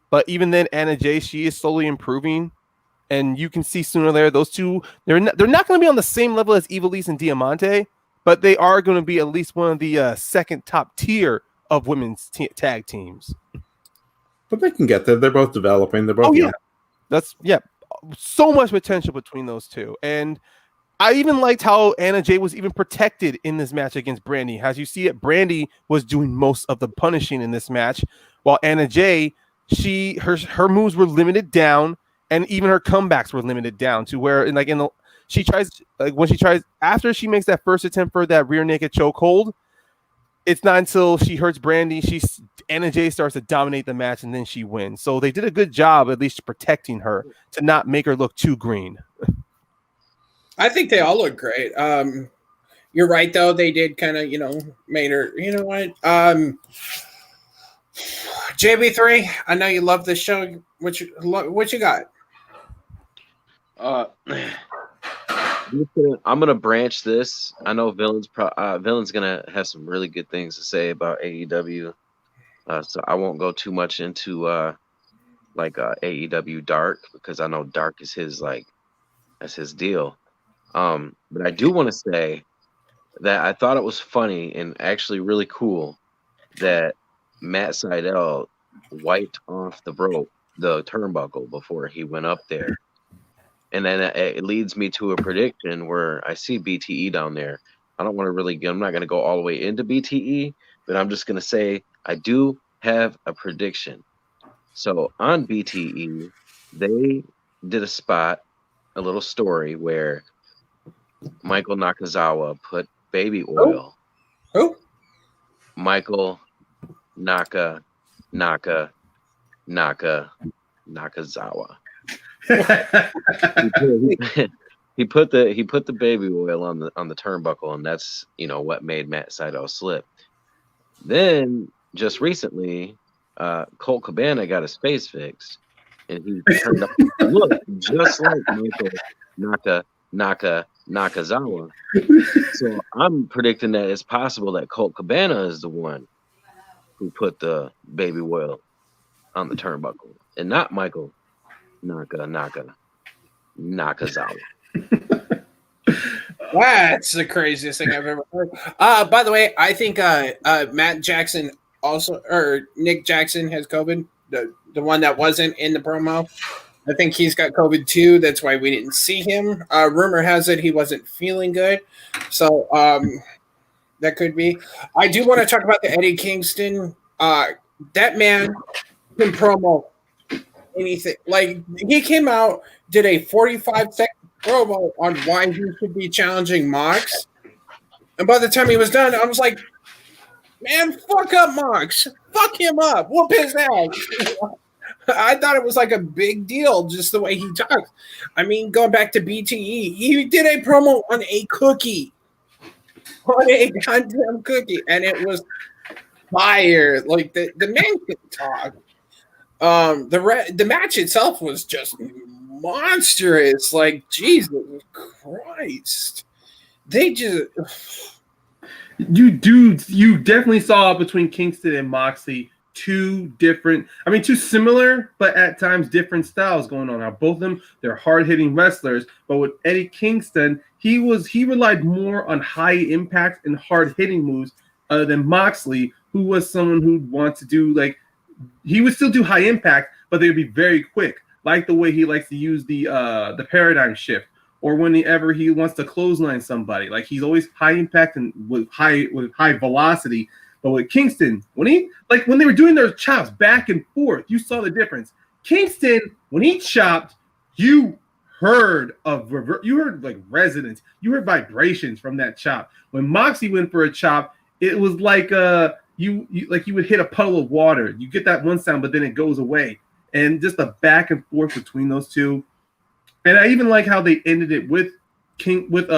But even then, Anna Jay, she is slowly improving, and you can see sooner or later those two they're not going to be on the same level as Ivelisse and Diamante, but they are going to be at least one of the second top tier of women's tag teams. But they can get there. They're both developing. They're both. So much potential between those two. And I even liked how Anna Jay was even protected in this match against Brandy. As you see it, Brandy was doing most of the punishing in this match, while Anna Jay, her moves were limited down, and even her comebacks were limited down to where after she makes that first attempt for that rear naked chokehold, it's not until she hurts Brandy, Anna Jay starts to dominate the match, and then she wins. So they did a good job at least protecting her to not make her look too green. I think they all look great. You're right, though. They did kind of, made her, what? JB3, I know you love this show. What you got? I'm gonna branch this. I know Villain's gonna have some really good things to say about AEW, so I won't go too much into AEW Dark, because I know Dark is that's his deal. But I do want to say that I thought it was funny and actually really cool that Matt Sydal wiped off the turnbuckle before he went up there. And then it leads me to a prediction where I see BTE down there. I'm not going to go all the way into BTE, but I'm just going to say I do have a prediction. So on BTE, they did a little story where Michael Nakazawa put baby oil. Who? Michael Nakazawa. he put the baby oil on the turnbuckle, and that's what made Matt Sydal slip. Then just recently, Colt Cabana got his face fixed, and he turned up to look just like Michael Nakazawa. So I'm predicting that it's possible that Colt Cabana is the one who put the baby oil on the turnbuckle, and not Michael Nakazawa. That's the craziest thing I've ever heard. By the way, I think Matt Jackson Nick Jackson has COVID. The one that wasn't in the promo. I think he's got COVID too. That's why we didn't see him. Rumor has it he wasn't feeling good. So that could be. I do want to talk about the Eddie Kingston. That man can promo anything. Like, he came out, did a 45-second promo on why he should be challenging Mox. And by the time he was done, I was like, man, fuck up Mox. Fuck him up. Whoop his ass. I thought it was like a big deal, just the way he talks. I mean, going back to BTE, he did a promo on a cookie. On a goddamn cookie. And it was fire. Like, the man can talk. The match itself was just monstrous. Like, Jesus Christ. They just... You definitely saw between Kingston and Moxley two similar, but at times different styles going on. Now, both of them, they're hard-hitting wrestlers, but with Eddie Kingston, he relied more on high impact and hard-hitting moves than Moxley, who was someone who'd want to do, like, he would still do high impact, but they would be very quick, like the way he likes to use the paradigm shift, or whenever he wants to clothesline somebody. Like, he's always high impact and with high velocity. But with Kingston, when they were doing their chops back and forth, you saw the difference. Kingston, when he chopped, you heard like resonance, you heard vibrations from that chop. When Moxie went for a chop, it was like you would hit a puddle of water. You get that one sound, but then it goes away. And just the back and forth between those two. And I even like how they ended it with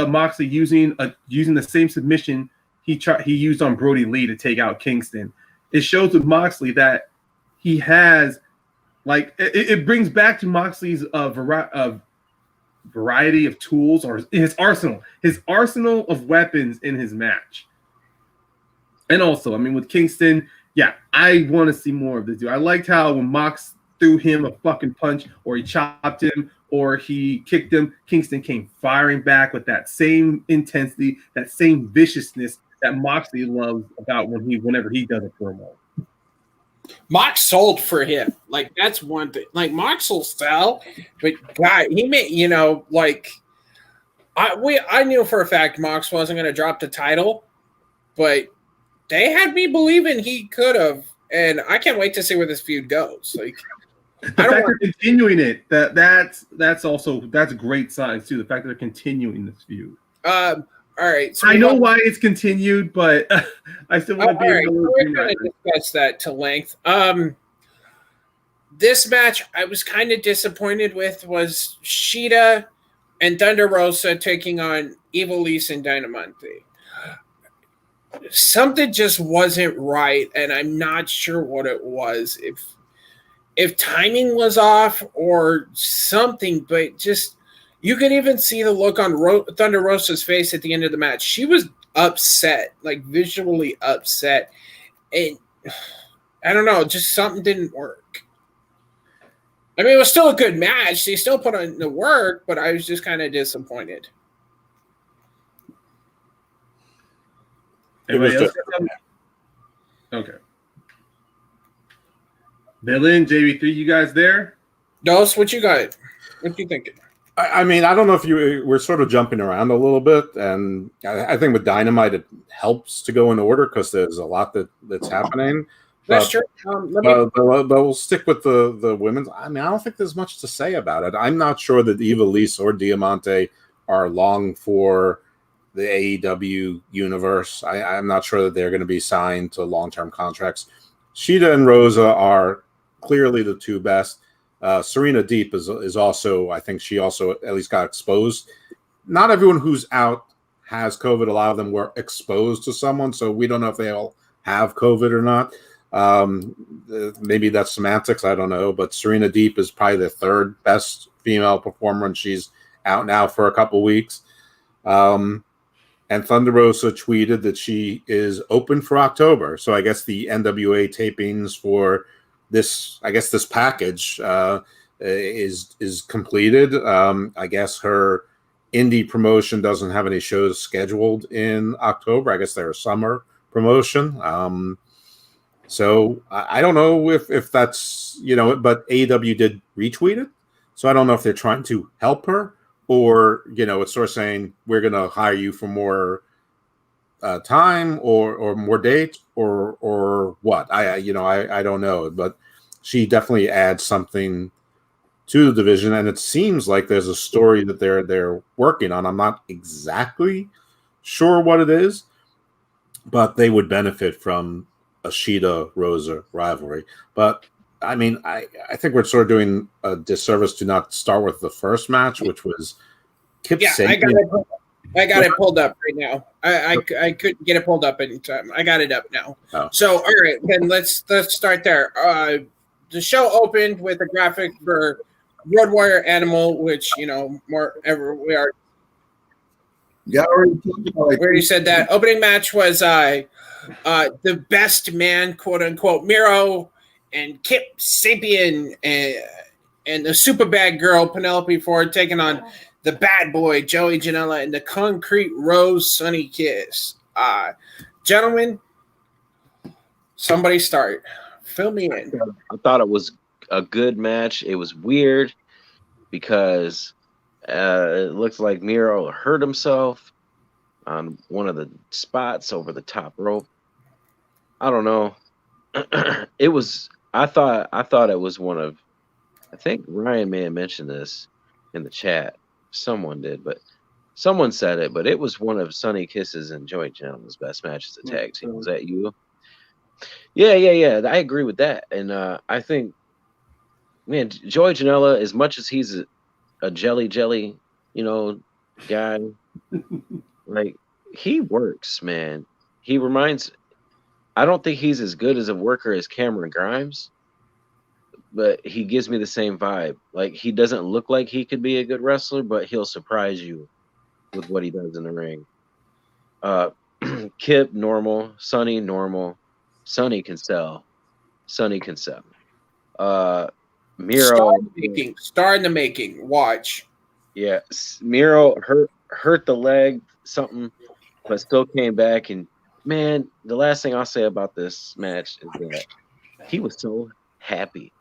Moxley using the same submission he used on Brody Lee to take out Kingston. It shows with Moxley that he has, like, it brings back to Moxley's variety of tools, or his arsenal of weapons in his match. And also, I mean, with Kingston, yeah, I want to see more of this dude. I liked how when Mox threw him a fucking punch, or he chopped him, or he kicked him, Kingston came firing back with that same intensity, that same viciousness that Moxley loves about whenever he does a promo. Mox sold for him. Like, that's one thing. Like, Mox will sell, but God, he made, like, I knew for a fact Mox wasn't going to drop the title, but they had me believing he could have, and I can't wait to see where this feud goes. Like, the fact they're continuing it, that's great signs too. The fact that they're continuing this feud. All right. So I know why it's continued, but I still want to be. All right, so we're going to discuss that to length. This match I was kind of disappointed with was Shida and Thunder Rosa taking on Ivelisse and Dynamite. Something just wasn't right, and I'm not sure what it was. If timing was off or something, but just you could even see the look on Thunder Rosa's face at the end of the match. She was upset, like visually upset. And I don't know, just something didn't work. I mean, it was still a good match. They still put on the work, but I was just kind of disappointed. Anybody else? Okay. VILLIAN, JB3, you guys there? Dos, what you got? What you thinking? I mean, I don't know if we're sort of jumping around a little bit, and I think with Dynamite it helps to go in order because there's a lot that's happening. That's true. But we'll stick with the women's. I mean, I don't think there's much to say about it. I'm not sure that Ivelisse or Diamante are long for the AEW universe. I'm not sure that they're going to be signed to long-term contracts. Shida and Rosa are clearly the two best. Serena Deep is also, I think she also at least got exposed. Not everyone who's out has COVID. A lot of them were exposed to someone, so we don't know if they all have COVID or not. Maybe that's semantics, I don't know. But Serena Deep is probably the third best female performer, and she's out now for a couple weeks. And Thunder Rosa tweeted that she is open for October. So I guess the NWA tapings for this package is completed. I guess her indie promotion doesn't have any shows scheduled in October. I guess they're a summer promotion. So I don't know if that's, but AEW did retweet it. So I don't know if they're trying to help her or, it's sort of saying we're going to hire you for more time or more dates or what. I don't know, but she definitely adds something to the division, and it seems like there's a story that they're working on. I'm not exactly sure what it is, but they would benefit from a Shida Rosa rivalry. But I mean, I think we're sort of doing a disservice to not start with the first match, which was Kip Sabian. I got it pulled up right now. I couldn't get it pulled up in time. I got it up now. Oh. So, all right, then let's start there. The show opened with a graphic for Road Warrior Animal, which, more ever we are. Yeah, we already said that. Opening match was the best man, quote unquote, Miro and Kip Sabian and the super bad girl, Penelope Ford, taking on the bad boy, Joey Janela, and the Concrete Rose, Sunny Kiss. Gentlemen, somebody start. Fill me in. I thought it was a good match. It was weird because It looks like Miro hurt himself on one of the spots over the top rope. I don't know. It was. I thought it was one of. I think Ryan may have mentioned this in the chat. Someone did, but someone said it. But it was one of Sonny Kiss's and Joey Gentleman's best matches of tag team. Was that you? Yeah. I agree with that, and I think, man, Joey Janela, as much as he's a jelly, guy, like he works, man. He reminds. I don't think he's as good as a worker as Cameron Grimes, but he gives me the same vibe. Like he doesn't look like he could be a good wrestler, but he'll surprise you with what he does in the ring. Kip normal, Sonny normal. Sonny can sell. Miro star in the making. Watch. Yeah, Miro hurt the leg, something, but still came back. And man, the last thing I'll say about this match is that he was so happy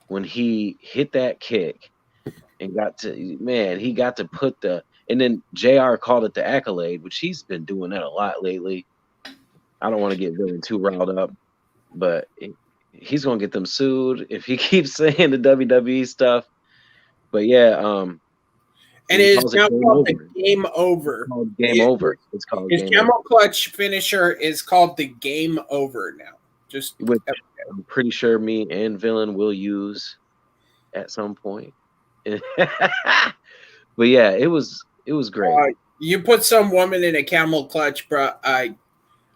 when he hit that kick and got to put the, and then JR called it the accolade, which he's been doing that a lot lately. I don't want to get Villain too riled up, but he's going to get them sued if he keeps saying the WWE stuff. But yeah, and it is now called the Game Over. Game Over. It's called his camel clutch finisher is called the Game Over now. Which I'm pretty sure me and Villain will use at some point. But yeah, it was great. You put some woman in a camel clutch, bro.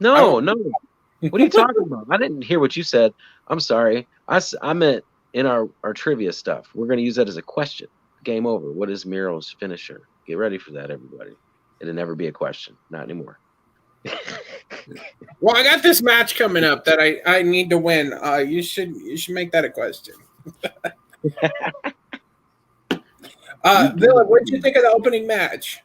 No. What are you talking about? I didn't hear what you said. I'm sorry. I meant in our trivia stuff. We're going to use that as a question. Game Over. What is Miro's finisher? Get ready for that, everybody. It'll never be a question. Not anymore. Well, I got this match coming up that I need to win. You should make that a question. Villa, what did you think of the opening match?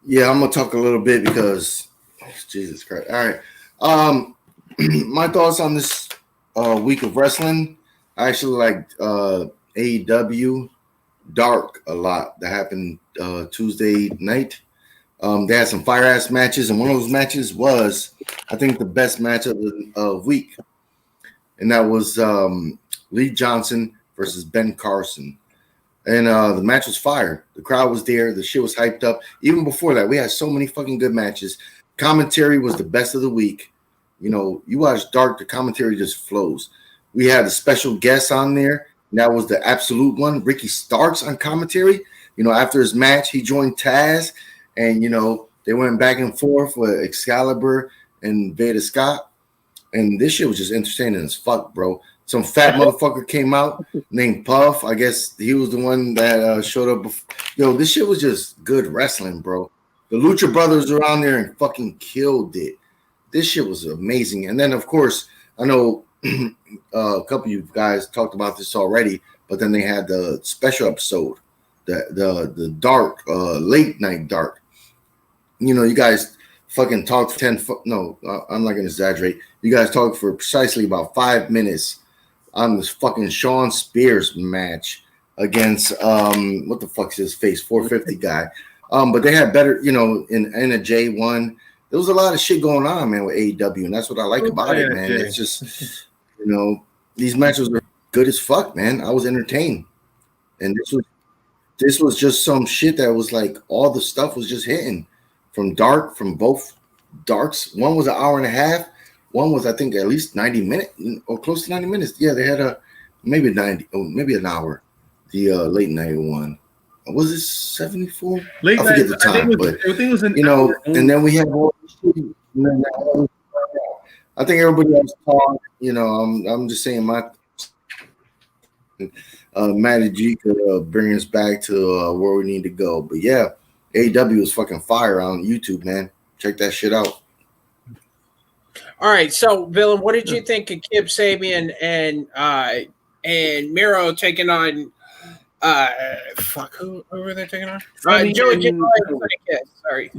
Yeah, I'm gonna talk a little bit because Jesus Christ. All right. My thoughts on this week of wrestling. I actually liked AEW Dark a lot. That happened Tuesday night. They had some fire ass matches, and one of those matches was, I think, the best match of the week, and that was Lee Johnson versus Ben Carson. And the match was fire. The crowd was there. The shit was hyped up. Even before that, we had so many fucking good matches. Commentary was the best of the week. You know, you watch Dark, the commentary just flows. We had a special guest on there. And that was the absolute one, Ricky Starks on commentary. You know, after his match, he joined Taz. And, you know, they went back and forth with Excalibur and Veda Scott. And this shit was just entertaining as fuck, bro. Some fat motherfucker came out named Puff. I guess he was the one that showed up before. Yo, this shit was just good wrestling, bro. The Lucha Brothers were on there and fucking killed it. This shit was amazing. And then, of course, I know a couple of you guys talked about this already, but then they had the special episode, the dark, late night dark. You know, you guys fucking talked I'm not going to exaggerate. You guys talked for precisely about 5 minutes on this fucking Sean Spears match against what the fuck's his face, 450 guy. But they had better, you know, in a J1. There was a lot of shit going on, man, with AEW, and that's what I like about it, man. It's just, you know, these matches were good as fuck, man. I was entertained, and this was just some shit that was like all the stuff was just hitting from both darks. One was an hour and a half. One was, I think, at least 90 minutes or close to 90 minutes. Yeah, they had maybe 90, maybe an hour. The late night one. Was it 74? I forget the time, but everything was you know, and then we have all this shit. I think everybody else talked. You know, I'm just saying my Matty G could bring us back to where we need to go. But yeah, AEW is fucking fire on YouTube, man. Check that shit out. All right, so Villain, what did you think of Kip Sabian and Miro taking on? Who were they taking on? Sorry, the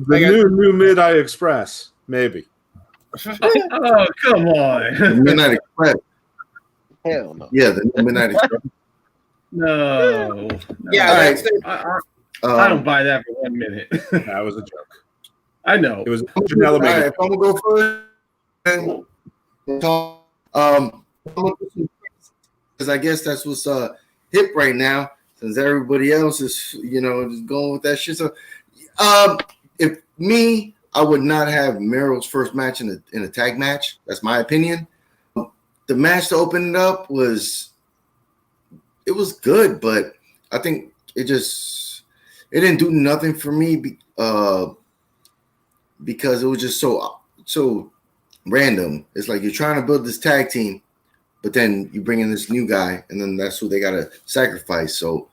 new Midnight Express, maybe. Oh, come on, Midnight Express. Hell no. Yeah, the Midnight Express. No. Yeah, All that's right. it. I don't buy that for 1 minute. That was a joke. I know. It was All Janela made right, it. if I'm gonna go first, because I guess that's what's hip right now, since everybody else is just going with that shit. So, if me, I would not have Mero's first match in a tag match. That's my opinion. The match to open it up was good, but I think it didn't do nothing for me because it was just so random. It's like you're trying to build this tag team, but then you bring in this new guy, and then that's who they got to sacrifice. So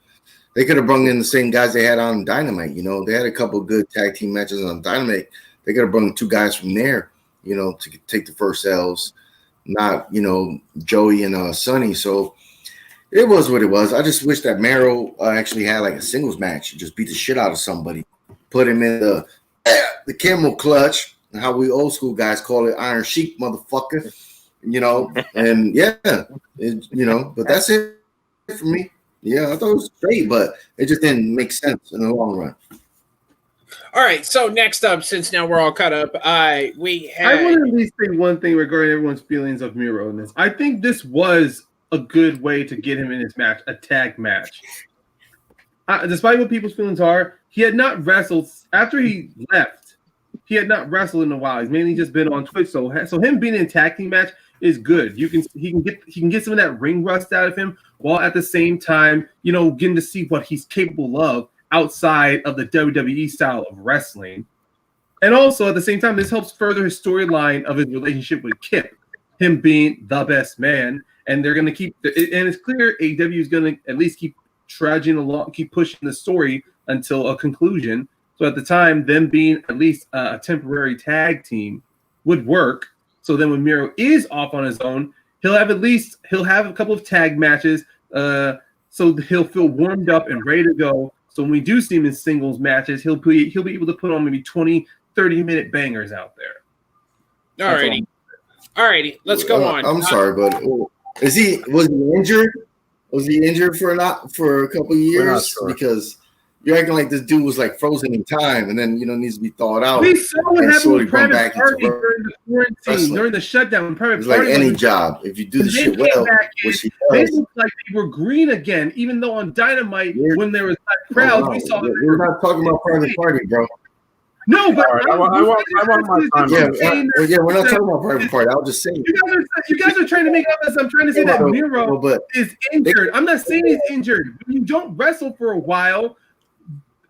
they could have brought in the same guys they had on Dynamite. They had a couple of good tag team matches on Dynamite. They could have brought in 2 guys from there, to take the first L's, not, Joey and Sonny. So it was what it was. I just wish that Mero actually had like a singles match. Just beat the shit out of somebody, put him in the camel clutch, how we old school guys call it, Iron Sheik, motherfucker. And yeah, but that's it for me. Yeah, I thought it was great, but it just didn't make sense in the long run. All right, so next up, since now we're all caught up, I want to at least say one thing regarding everyone's feelings of Miro in this. I think this was a good way to get him in his match, a tag match. Despite what people's feelings are, he had not wrestled after he left. He had not wrestled in a while. He's mainly just been on Twitch. So him being in a tag team match is good. He can get some of that ring rust out of him, while at the same time, getting to see what he's capable of outside of the WWE style of wrestling. And also at the same time, this helps further his storyline of his relationship with Kip, him being the best man. And they're going to keep, and it's clear AEW is going to at least keep trudging along, keep pushing the story until a conclusion. So at the time, them being at least a temporary tag team would work. So then when Miro is off on his own, he'll have a couple of tag matches. So he'll feel warmed up and ready to go. So when we do see him in singles matches, he'll be able to put on maybe 20, 30-minute bangers out there. All righty, let's go on. I'm sorry, but was he injured? Was he injured for a couple of years? Sure. Because you're acting like this dude was like frozen in time, and then needs to be thawed out. We saw what happened with Private Party during the quarantine, during the shutdown. It's like any job. If you do the shit well, which he does, they looked like they were green again. Even though on Dynamite, when there was crowds, we saw. We're not talking about Private Party, bro. No, but right, I want my time. Yeah, we're not talking about Private Party. I'll just say you guys are trying to make up as I'm trying to say that Miro is injured. I'm not saying he's injured. When you don't wrestle for a while,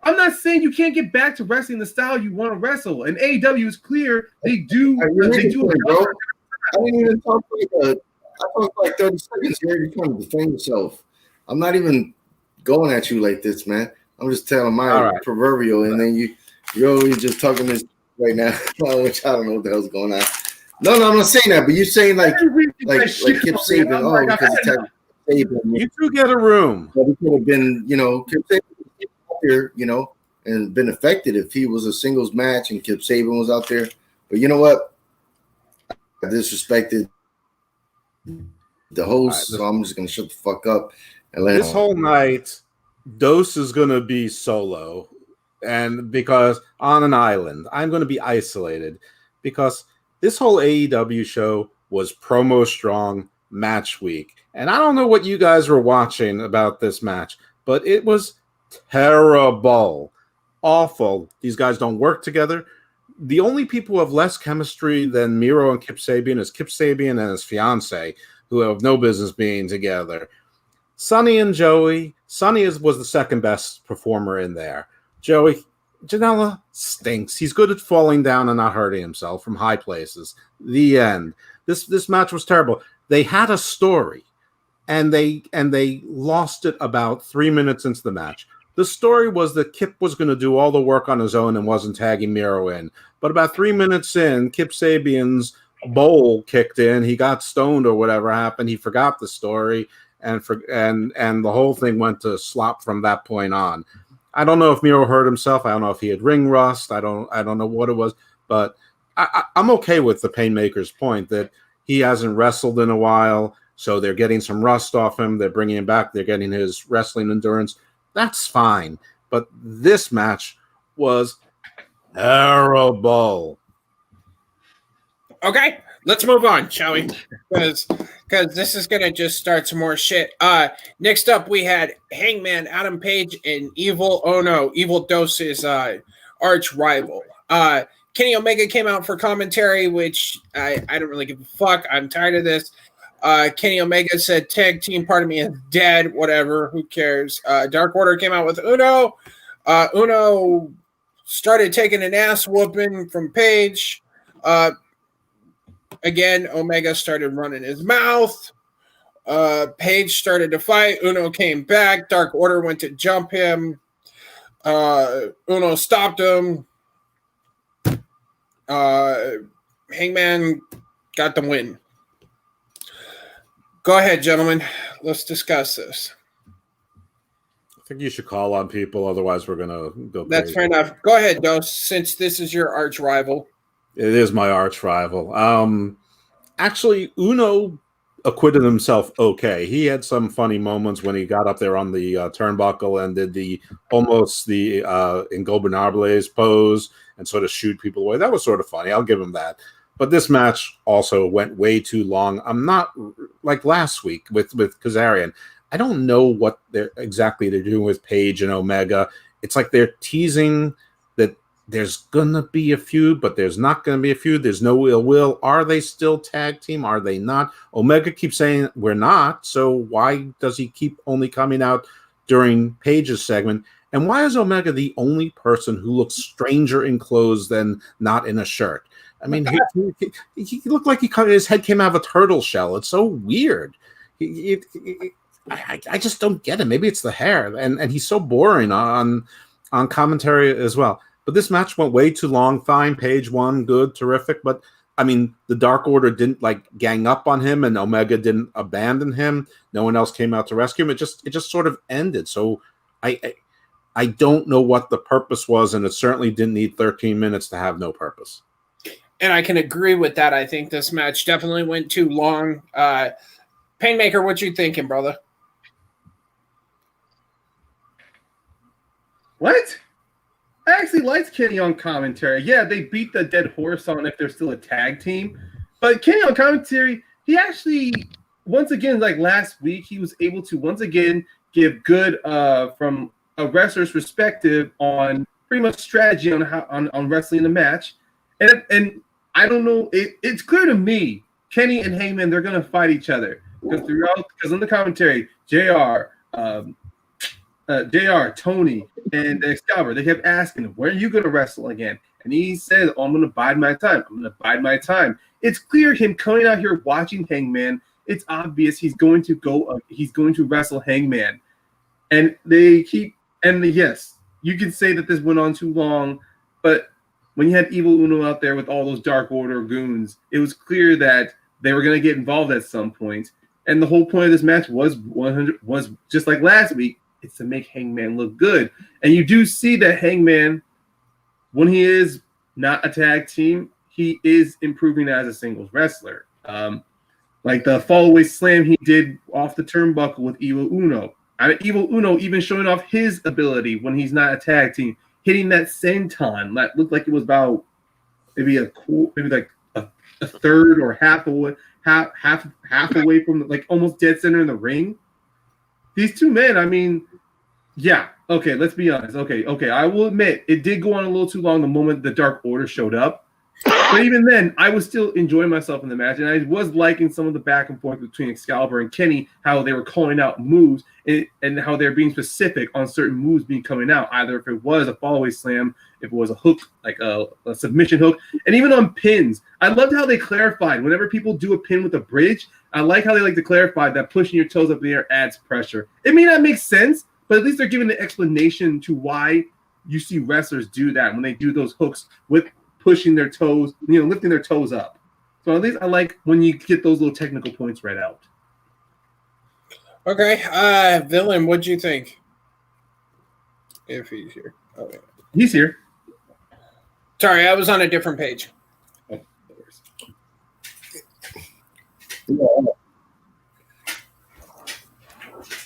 I'm not saying you can't get back to wrestling the style you want to wrestle. And AEW is clear they do. They do. Bro. I didn't even talk I talked like 30 seconds here. You're trying to defend yourself. I'm not even going at you like this, man. I'm just telling my proverbial, and then you're always just talking this right now, which I don't know what the hell's going on. No, I'm not saying that, but you're saying like Kip Sabian, because it's Sabian. You two get a room. But it could have been, Kip Sabian out there, and been affected if he was a singles match and Kip Sabian was out there. But you know what? I disrespected the host, so I'm just gonna shut the fuck up and let this whole night. Dose is gonna be solo. And because on an island, I'm going to be isolated because this whole AEW show was promo strong match week. And I don't know what you guys were watching about this match, but it was terrible, awful. These guys don't work together. The only people who have less chemistry than Miro and Kip Sabian is Kip Sabian and his fiance, who have no business being together. Sonny and Joey. Sonny was the second best performer in there. Janela stinks. He's good at falling down and not hurting himself from high places. The end. This match was terrible. They had a story, and they lost it about 3 minutes into the match. The story was that Kip was going to do all the work on his own and wasn't tagging Miro in. But about 3 minutes in, Kip Sabian's bowl kicked in. He got stoned or whatever happened. He forgot the story, and the whole thing went to slop from that point on. I don't know if Miro hurt himself. I don't know if he had ring rust. I don't know what it was, but I'm okay with the Painmaker's point that he hasn't wrestled in a while. So they're getting some rust off him. They're bringing him back. They're getting his wrestling endurance. That's fine. But this match was terrible. Okay, let's move on, shall we? Because this is gonna just start some more shit. Next up we had Hangman Adam Page and Evil Ono, Evil Dose's arch rival. Kenny Omega came out for commentary, which I don't really give a fuck. I'm tired of this. Kenny Omega said tag team part of me is dead, whatever, who cares. Dark Order came out with Uno. Uno started taking an ass whooping from Page. Again, Omega started running his mouth. Page started to fight. Uno came back. Dark Order went to jump him. Uno stopped him. Hangman got the win. Go ahead, gentlemen. Let's discuss this. I think you should call on people, otherwise we're gonna go. That's crazy. fair enough. Go ahead, Dose, since this is your arch rival. It is my arch rival. Actually, Uno acquitted himself okay. He had some funny moments when he got up there on the turnbuckle and did the Ingobernables pose and sort of shoot people away. That was sort of funny. I'll give him that. But this match also went way too long. I'm not like last week with Kazarian. I don't know what they're doing with Page and Omega. It's like they're teasing that there's gonna be a feud, but there's not gonna be a feud. There's no ill will. Are they still tag team? Are they not? Omega keeps saying we're not. So why does he keep only coming out during Page's segment? And why is Omega the only person who looks stranger in clothes than not in a shirt? I mean, he looked like his head came out of a turtle shell. It's so weird. I just don't get it. Maybe it's the hair, and he's so boring on commentary as well. But this match went way too long. Fine, Page won, good, terrific. But I mean, the Dark Order didn't like gang up on him, and Omega didn't abandon him. No one else came out to rescue him. It just sort of ended. So I don't know what the purpose was, and it certainly didn't need 13 minutes to have no purpose. And I can agree with that. I think this match definitely went too long. Paynemaker, what you thinking, brother? What? I actually liked Kenny on commentary. Yeah, they beat the dead horse on if they're still a tag team. But Kenny on commentary, he actually, once again, like last week, he was able to once again give good from a wrestler's perspective on pretty much strategy on how on wrestling the match. And I don't know, it's clear to me, Kenny and Heyman, they're gonna fight each other. Because in the commentary, JR, Tony, and Excalibur, they kept asking him, when are you going to wrestle again? And he said, oh, I'm going to bide my time. I'm going to bide my time. It's clear him coming out here watching Hangman, it's obvious he's going to wrestle Hangman. And yes, you can say that this went on too long, but when you had Evil Uno out there with all those Dark Order goons, it was clear that they were going to get involved at some point. And the whole point of this match was just like last week, it's to make Hangman look good. And you do see that Hangman, when he is not a tag team, he is improving as a singles wrestler. Like the fallaway slam he did off the turnbuckle with Evil Uno. Evil Uno even showing off his ability when he's not a tag team, hitting that senton that looked like it was about maybe like a third or half away from like almost dead center in the ring. These two men, I mean, yeah, okay, let's be honest. Okay, I will admit it did go on a little too long the moment the Dark Order showed up. But even then, I was still enjoying myself in the match, and I was liking some of the back and forth between Excalibur and Kenny, how they were calling out moves and how they're being specific on certain moves being coming out, either if it was a fallaway slam, if it was a hook, like a submission hook, and even on pins. I loved how they clarified whenever people do a pin with a bridge. I like how they like to clarify that pushing your toes up in the air adds pressure. It may not make sense, but at least they're giving an explanation to why you see wrestlers do that when they do those hooks with pushing their toes, lifting their toes up. So at least I like when you get those little technical points read out. Okay, Villain, what'd you think? If he's here. Okay. He's here. Sorry, I was on a different page.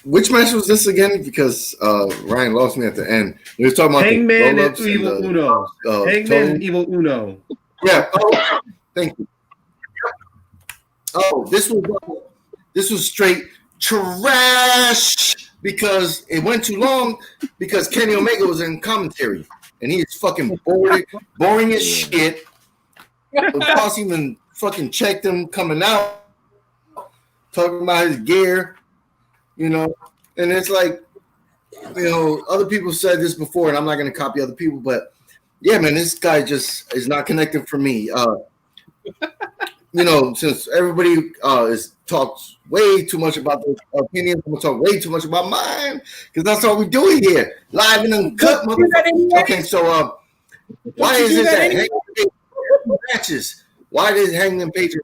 Which match was this again? Because Ryan lost me at the end. We were talking about Hangman the and Evil Uno. Hangman and Evil Uno. Yeah. Oh, thank you. Oh, this was straight trash because it went too long because Kenny Omega was in commentary and he is fucking boring as shit. The boss even fucking checked him coming out, talking about his gear, you know, and it's like, you know, other people said this before, and I'm not going to copy other people, but yeah, man, this guy just is not connecting for me. You know, since everybody is talks way too much about their opinions, we'll talk way too much about mine because that's all we do here, live and uncut. Okay, so why is this that matches? Why does Hangman Page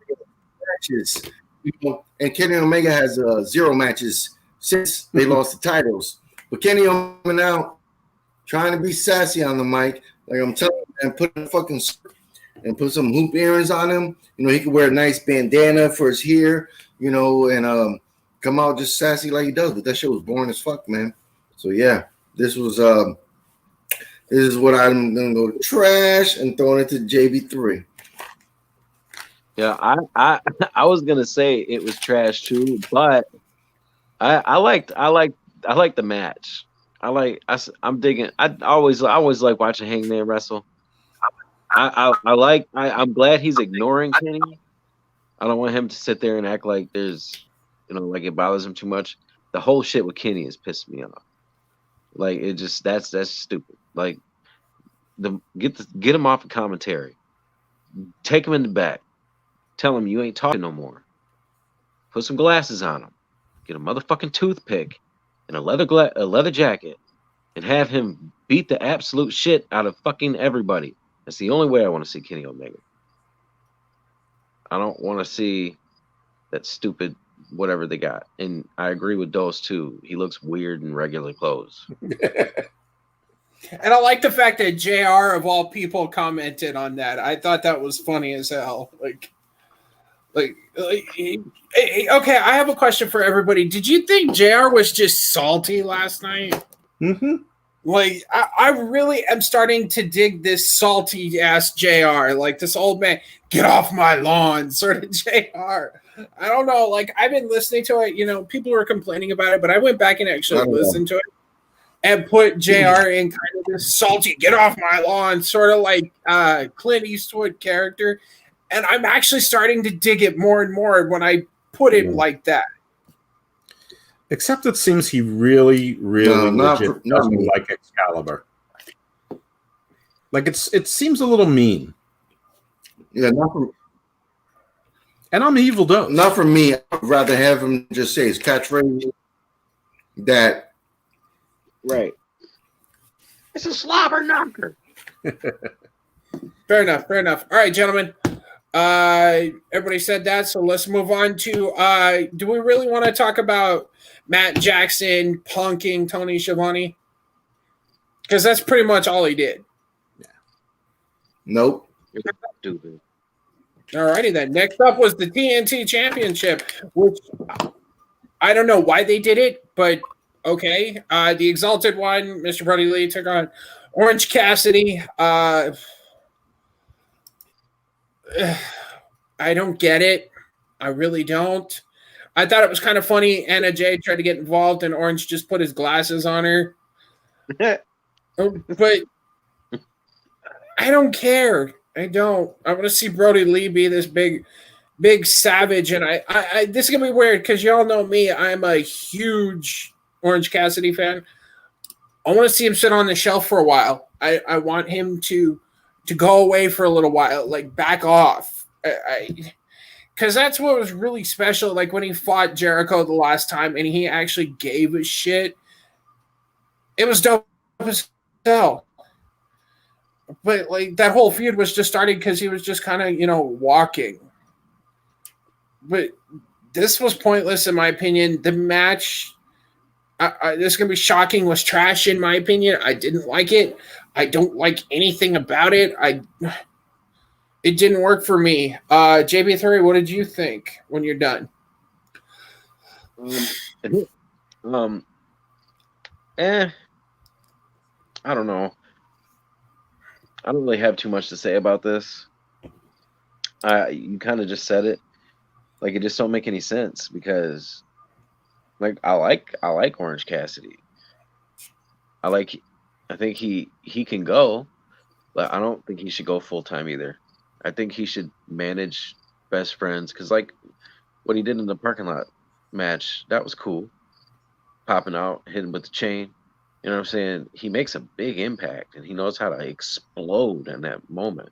matches? You know, and Kenny Omega has 0 matches since they lost the titles. But Kenny Omega now trying to be sassy on the mic, like I'm telling you, and put a fucking and put some hoop earrings on him. You know, he could wear a nice bandana for his hair, you know, and come out just sassy like he does. But that shit was boring as fuck, man. So yeah, this was this is what I'm gonna go trash and throw it to JB3. Yeah, I was gonna say it was trash too, but I liked the match. I'm digging. I always like watching Hangman wrestle. I'm glad he's ignoring Kenny. I don't want him to sit there and act like there's, you know, like it bothers him too much. The whole shit with Kenny is pissing me off. Like it just that's stupid. Like get him off of commentary. Take him in the back. Tell him you ain't talking no more. Put some glasses on him. Get a motherfucking toothpick and a leather jacket, and have him beat the absolute shit out of fucking everybody. That's the only way I want to see Kenny Omega. I don't want to see that stupid whatever they got. And I agree with Dose too. He looks weird in regular clothes. And I like the fact that JR of all people commented on that. I thought that was funny as hell. Okay, I have a question for everybody. Did you think JR was just salty last night? Mm-hmm. Like, I really am starting to dig this salty ass JR, like this old man, get off my lawn sort of JR. I don't know. Like, I've been listening to it. You know, people were complaining about it, but I went back and actually listened to it and put JR in kind of this salty, get off my lawn, sort of like Clint Eastwood character. And I'm actually starting to dig it more and more when I put him like that. Except it seems he really legit doesn't like Excalibur. Like it seems a little mean. Yeah, and I'm Evil Dose. Not for me. I'd rather have him just say his catchphrase that. Right. It's a slobber knocker. Fair enough. All right, gentlemen. Everybody said that, so let's move on to do we really want to talk about Matt Jackson punking Tony Schiavone? Because that's pretty much all he did. Yeah. Nope. Stupid. All righty then. Next up was the TNT Championship, which I don't know why they did it, but okay. The Exalted One, Mr. Brody Lee, took on Orange Cassidy. I don't get it. I really don't. I thought it was kind of funny. Anna Jay tried to get involved, and Orange just put his glasses on her. But I don't care. I don't. I want to see Brody Lee be this big savage, and I this is gonna be weird because y'all know me. I'm a huge Orange Cassidy fan. I want to see him sit on the shelf for a while. I want him to go away for a little while, like back off. Because that's what was really special. Like when he fought Jericho the last time and he actually gave a shit. It was dope as hell. But like that whole feud was just starting because he was just kind of, walking. But this was pointless in my opinion. The match, this is going to be shocking, was trash in my opinion. I didn't like it. I don't like anything about it. It didn't work for me. JB3, what did you think when you're done? Um, eh, I don't know. I don't really have too much to say about this. You kind of just said it. Like, it just don't make any sense because, like, I like Orange Cassidy. I think he can go, but I don't think he should go full time either. I think he should manage best friends because, like, what he did in the parking lot match, that was cool. Popping out, hitting with the chain. You know what I'm saying? He makes a big impact and he knows how to explode in that moment.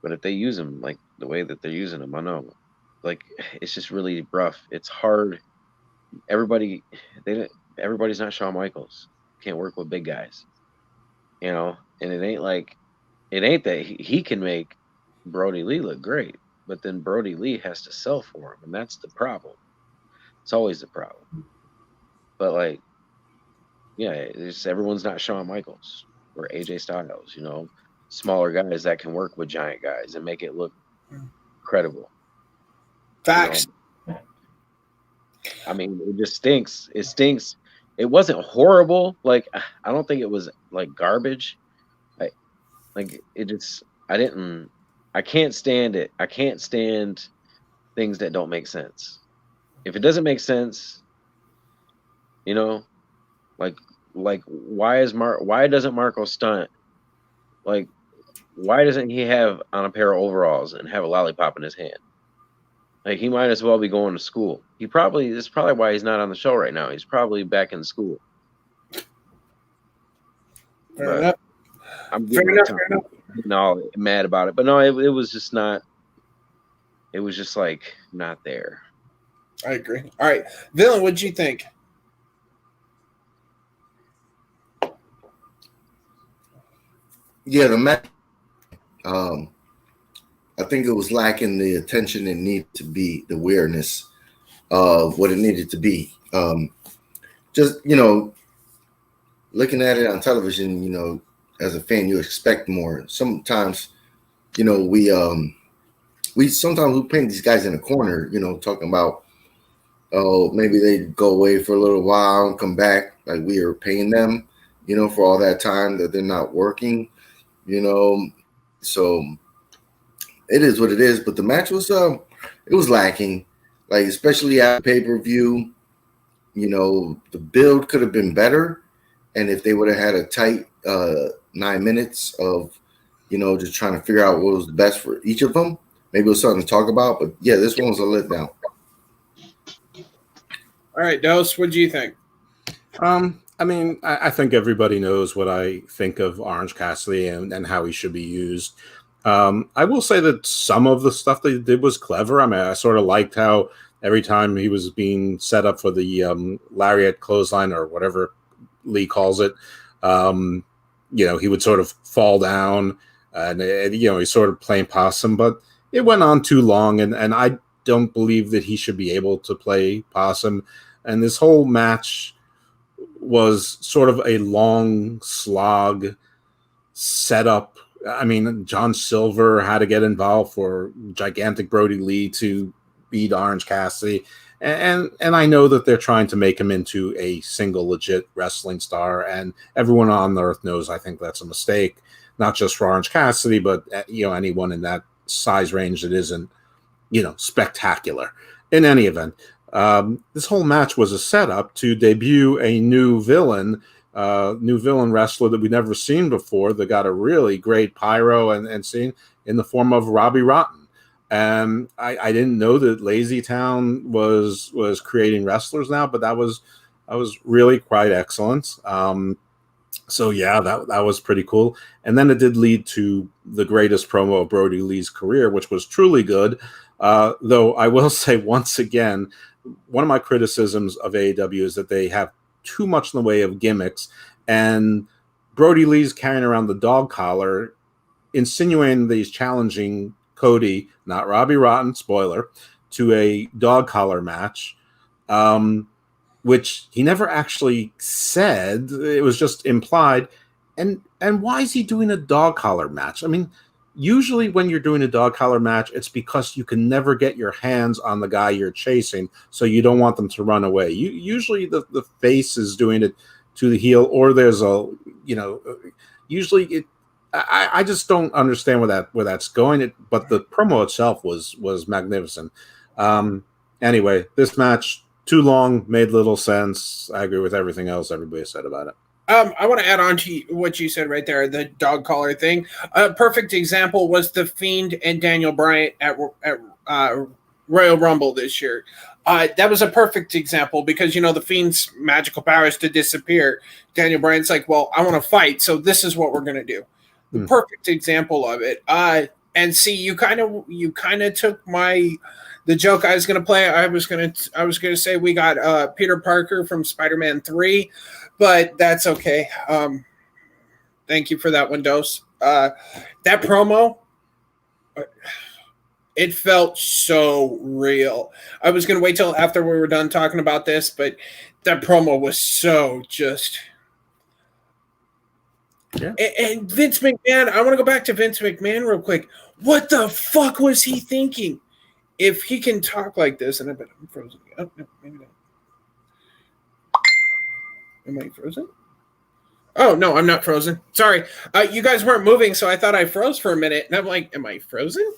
But if they use him like the way that they're using him, I know, like, it's just really rough. It's hard. Everybody, everybody's not Shawn Michaels. Can't work with big guys, And it ain't that he can make Brody Lee look great, but then Brody Lee has to sell for him, and that's the problem. It's always the problem. But like, yeah, it's everyone's not Shawn Michaels or AJ Styles, smaller guys that can work with giant guys and make it look credible. Facts. I mean, it just stinks. It stinks. It wasn't horrible. Like, I don't think it was like garbage. I can't stand it. I can't stand things that don't make sense. If it doesn't make sense, like why doesn't Marco stunt? Like, why doesn't he have on a pair of overalls and have a lollipop in his hand? Like, he might as well be going to school. This is probably why he's not on the show right now. He's probably back in school. Fair enough. I'm getting all mad about it. But no, it was just not. It was just like not there. I agree. All right, Villain, what'd you think? Yeah, the match. I think it was lacking the attention it needed to be, the awareness of what it needed to be. Just looking at it on television, as a fan, you expect more. Sometimes, we paint these guys in a corner, talking about, oh, maybe they go away for a little while and come back, like we are paying them, for all that time that they're not working, so it is what it is. But the match was it was lacking, like, especially at pay-per-view. The build could have been better, and if they would have had a tight 9 minutes of just trying to figure out what was the best for each of them, maybe it was something to talk about. But yeah, this one was a letdown. All right, Dose, what do you think? I mean, I think everybody knows what I think of Orange Cassidy and how he should be used. I will say that some of the stuff they did was clever. I mean, I sort of liked how every time he was being set up for the lariat clothesline or whatever Lee calls it, he would sort of fall down and, he's sort of playing possum, but it went on too long. And I don't believe that he should be able to play possum. And this whole match was sort of a long slog setup. I mean, John Silver had to get involved for gigantic Brody Lee to beat Orange Cassidy. And I know that they're trying to make him into a single legit wrestling star. And everyone on earth knows I think that's a mistake, not just for Orange Cassidy, but, anyone in that size range that isn't, spectacular. In any event, this whole match was a setup to debut a new villain wrestler that we've never seen before, that got a really great pyro and scene in the form of Robbie Rotten. I didn't know that Lazy Town was creating wrestlers now, but that was really quite excellent. So yeah, that was pretty cool. And then it did lead to the greatest promo of Brody Lee's career, which was truly good. Though I will say once again, one of my criticisms of AEW is that they have too much in the way of gimmicks, and Brody Lee's carrying around the dog collar, insinuating that he's challenging Cody, not Robbie Rotten, spoiler, to a dog collar match, which he never actually said. It was just implied. And why is he doing a dog collar match? I mean, usually when you're doing a dog collar match, it's because you can never get your hands on the guy you're chasing, so you don't want them to run away. Usually the face is doing it to the heel, or there's a, usually it. I just don't understand where that's going. But the promo itself was magnificent. Anyway, this match too long, made little sense. I agree with everything else everybody said about it. I want to add on to what you said right there, the dog collar thing. A perfect example was The Fiend and Daniel Bryan at Royal Rumble this year. That was a perfect example because, The Fiend's magical powers to disappear. Daniel Bryan's like, well, I want to fight, so this is what we're going to do. The perfect example of it. And see, you kind of took the joke I was going to play. I was going to say we got Peter Parker from Spider-Man 3. But that's okay. Thank you for that one, Dose. That promo, it felt so real. I was going to wait till after we were done talking about this, but that promo was so just... Yeah. And Vince McMahon, I want to go back to Vince McMahon real quick. What the fuck was he thinking? If he can talk like this, and I bet I'm frozen. Oh, no, maybe not. Am I frozen? Oh, no, I'm not frozen. Sorry. You guys weren't moving, so I thought I froze for a minute. And I'm like, am I frozen?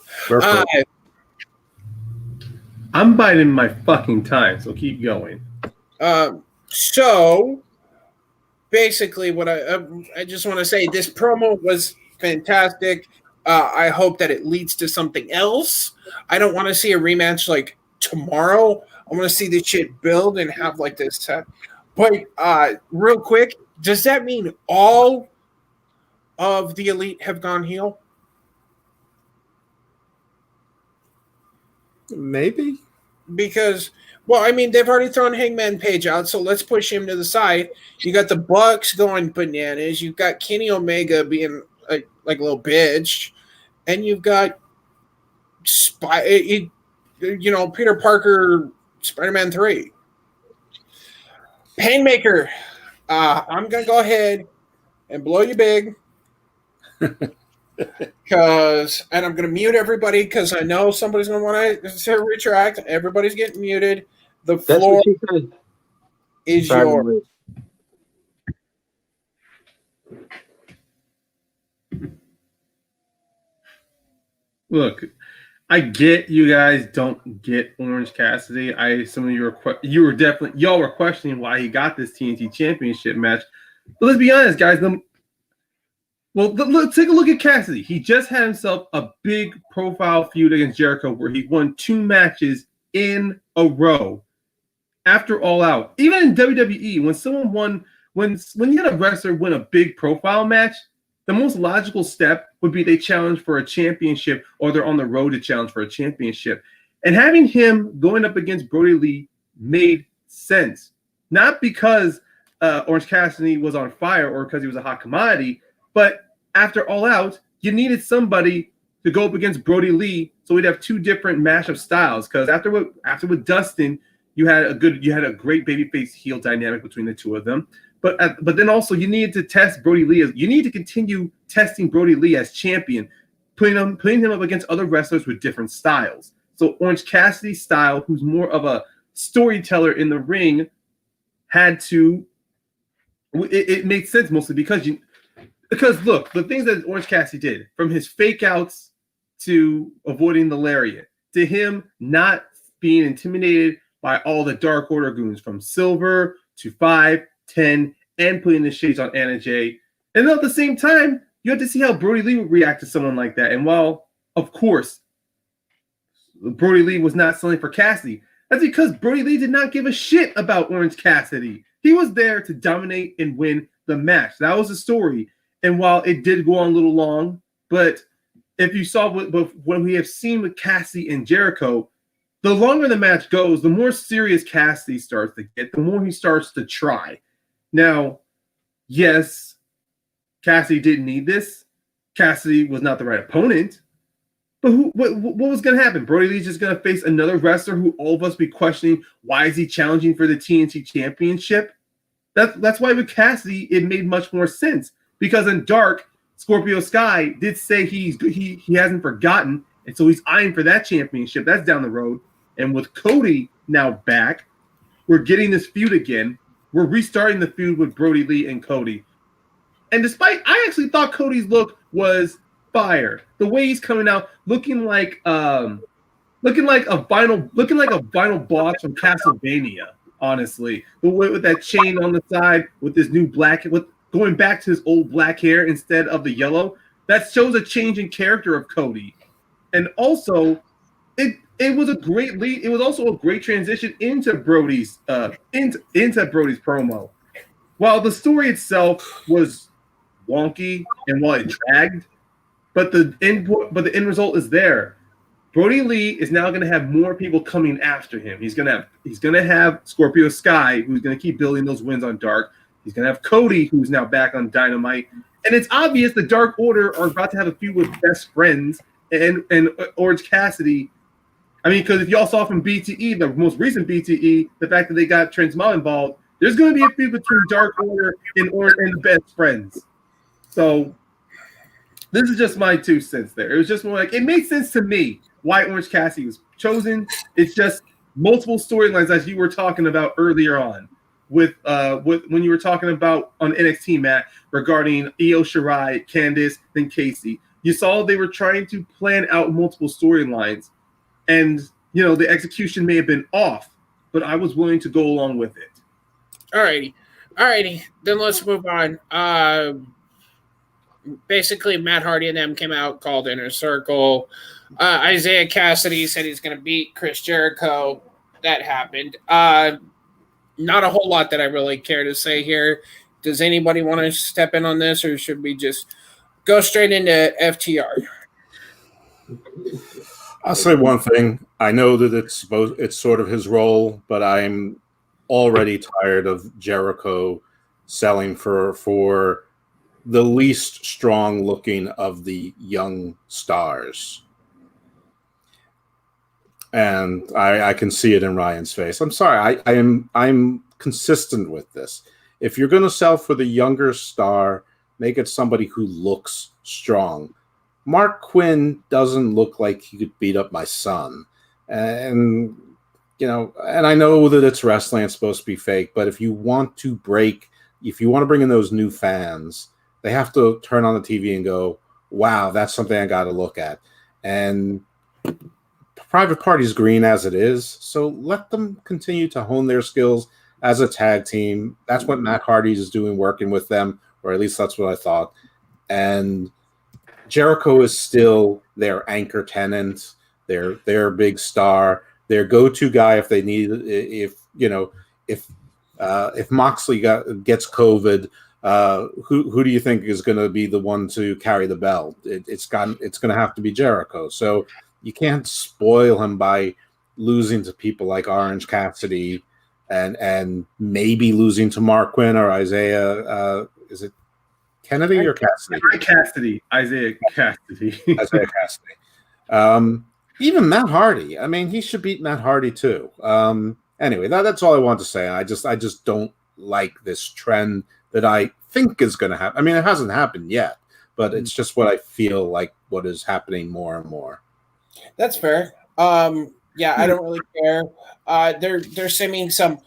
I'm biding my fucking time, so keep going. So, basically, what I just want to say, this promo was fantastic. I hope that it leads to something else. I don't want to see a rematch like tomorrow. I want to see this shit build and have like this... But real quick, does that mean all of the Elite have gone heel? Maybe. Because, well, I mean, they've already thrown Hangman Page out, so let's push him to the side. You got the Bucks going bananas. You've got Kenny Omega being like a little bitch. And you've got Peter Parker, Spider-Man 3. Paynemaker, I'm going to go ahead and blow you big. And I'm going to mute everybody because I know somebody's going to want to retract. Everybody's getting muted. The floor is yours. Look, I get you guys don't get Orange Cassidy. Some of y'all were questioning why he got this TNT Championship match. But let's be honest, guys. Let's take a look at Cassidy. He just had himself a big profile feud against Jericho where he won 2 matches in a row after All Out. Even in WWE, when you had a wrestler win a big profile match, the most logical step would be they challenge for a championship or they're on the road to challenge for a championship. And having him going up against Brody Lee made sense. Not because Orange Cassidy was on fire or because he was a hot commodity, but after All Out, you needed somebody to go up against Brody Lee so we'd have 2 different mashup styles. Because after with Dustin, you had a great babyface heel dynamic between the 2 of them. But then also you needed to test Brody Lee. You need to continue testing Brody Lee as champion, putting him up against other wrestlers with different styles. So Orange Cassidy's style, who's more of a storyteller in the ring, it made sense mostly because look, the things that Orange Cassidy did, from his fake outs to avoiding the lariat, to him not being intimidated by all the Dark Order goons, from Silver to 5, 10, and putting the shades on Anna Jay. And then at the same time, you have to see how Brody Lee would react to someone like that. And while, of course, Brody Lee was not selling for Cassidy, that's because Brody Lee did not give a shit about Orange Cassidy. He was there to dominate and win the match. That was the story. And while it did go on a little long, but if you saw what we have seen with Cassidy and Jericho, the longer the match goes, the more serious Cassidy starts to get, the more he starts to try. Now, yes, Cassidy didn't need this. Cassidy was not the right opponent. But what was going to happen? Brody Lee's just going to face another wrestler who all of us be questioning, why is he challenging for the TNT Championship? That's why with Cassidy, it made much more sense. Because in Dark, Scorpio Sky did say he hasn't forgotten, and so he's eyeing for that championship. That's down the road. And with Cody now back, we're getting this feud again. We're restarting the feud with Brody Lee and Cody. And despite, I actually thought Cody's look was fire. The way he's coming out, looking like a vinyl boss from Castlevania. Honestly, the way with that chain on the side, with this new black, with going back to his old black hair instead of the yellow, that shows a change in character of Cody. And also, it was a great lead. It was also a great transition into Brody's Brody's promo. While the story itself was wonky and while it dragged, but the end result is there. Brody Lee is now going to have more people coming after him. He's going to have Scorpio Sky, who's going to keep building those wins on Dark. He's going to have Cody, who's now back on Dynamite. And it's obvious the Dark Order are about to have a feud with Best Friends and Orange Cassidy. I mean, because if y'all saw from BTE, the most recent BTE, the fact that they got Trent Small involved, there's going to be a feud between Dark Order and the Best Friends. So this is just my 2 cents there. It was just more like, it made sense to me why Orange Cassidy was chosen. It's just multiple storylines, as you were talking about earlier on with when you were talking about on NXT, Matt, regarding Io Shirai, Candice, then Casey. You saw they were trying to plan out multiple storylines, and the execution may have been off, but I was willing to go along with it. Alrighty. Then let's move on. Basically, Matt Hardy and them came out, called Inner Circle. Isaiah Cassidy said he's going to beat Chris Jericho. That happened. Not a whole lot that I really care to say here. Does anybody want to step in on this, or should we just go straight into FTR? I'll say one thing. I know that it's sort of his role, but I'm already tired of Jericho selling for the least strong looking of the young stars. And I can see it in Ryan's face. I'm sorry. I'm consistent with this. If you're going to sell for the younger star, make it somebody who looks strong. Mark Quinn doesn't look like he could beat up my son. And I know that it's wrestling, it's supposed to be fake, but if you want to bring in those new fans, they have to turn on the TV and go, wow, that's something I got to look at. And Private Party's green as it is, so let them continue to hone their skills as a tag team. That's what Matt Hardy is doing, working with them, or at least that's what I thought. And Jericho is still their anchor tenant, their big star, their go-to guy if they need. If Moxley gets COVID, who do you think is going to be the one to carry the belt? It's going to have to be Jericho. So you can't spoil him by losing to people like Orange Cassidy and maybe losing to Mark Quinn or Isaiah. Is it Kennedy or Cassidy? Isaiah Cassidy. Isaiah Cassidy. Even Matt Hardy. I mean, he should beat Matt Hardy too. Anyway, that's all I want to say. I just don't like this trend that I think is going to happen. I mean, it hasn't happened yet, but it's just what I feel like what is happening more and more. That's fair. Yeah, I don't really care. They're saying some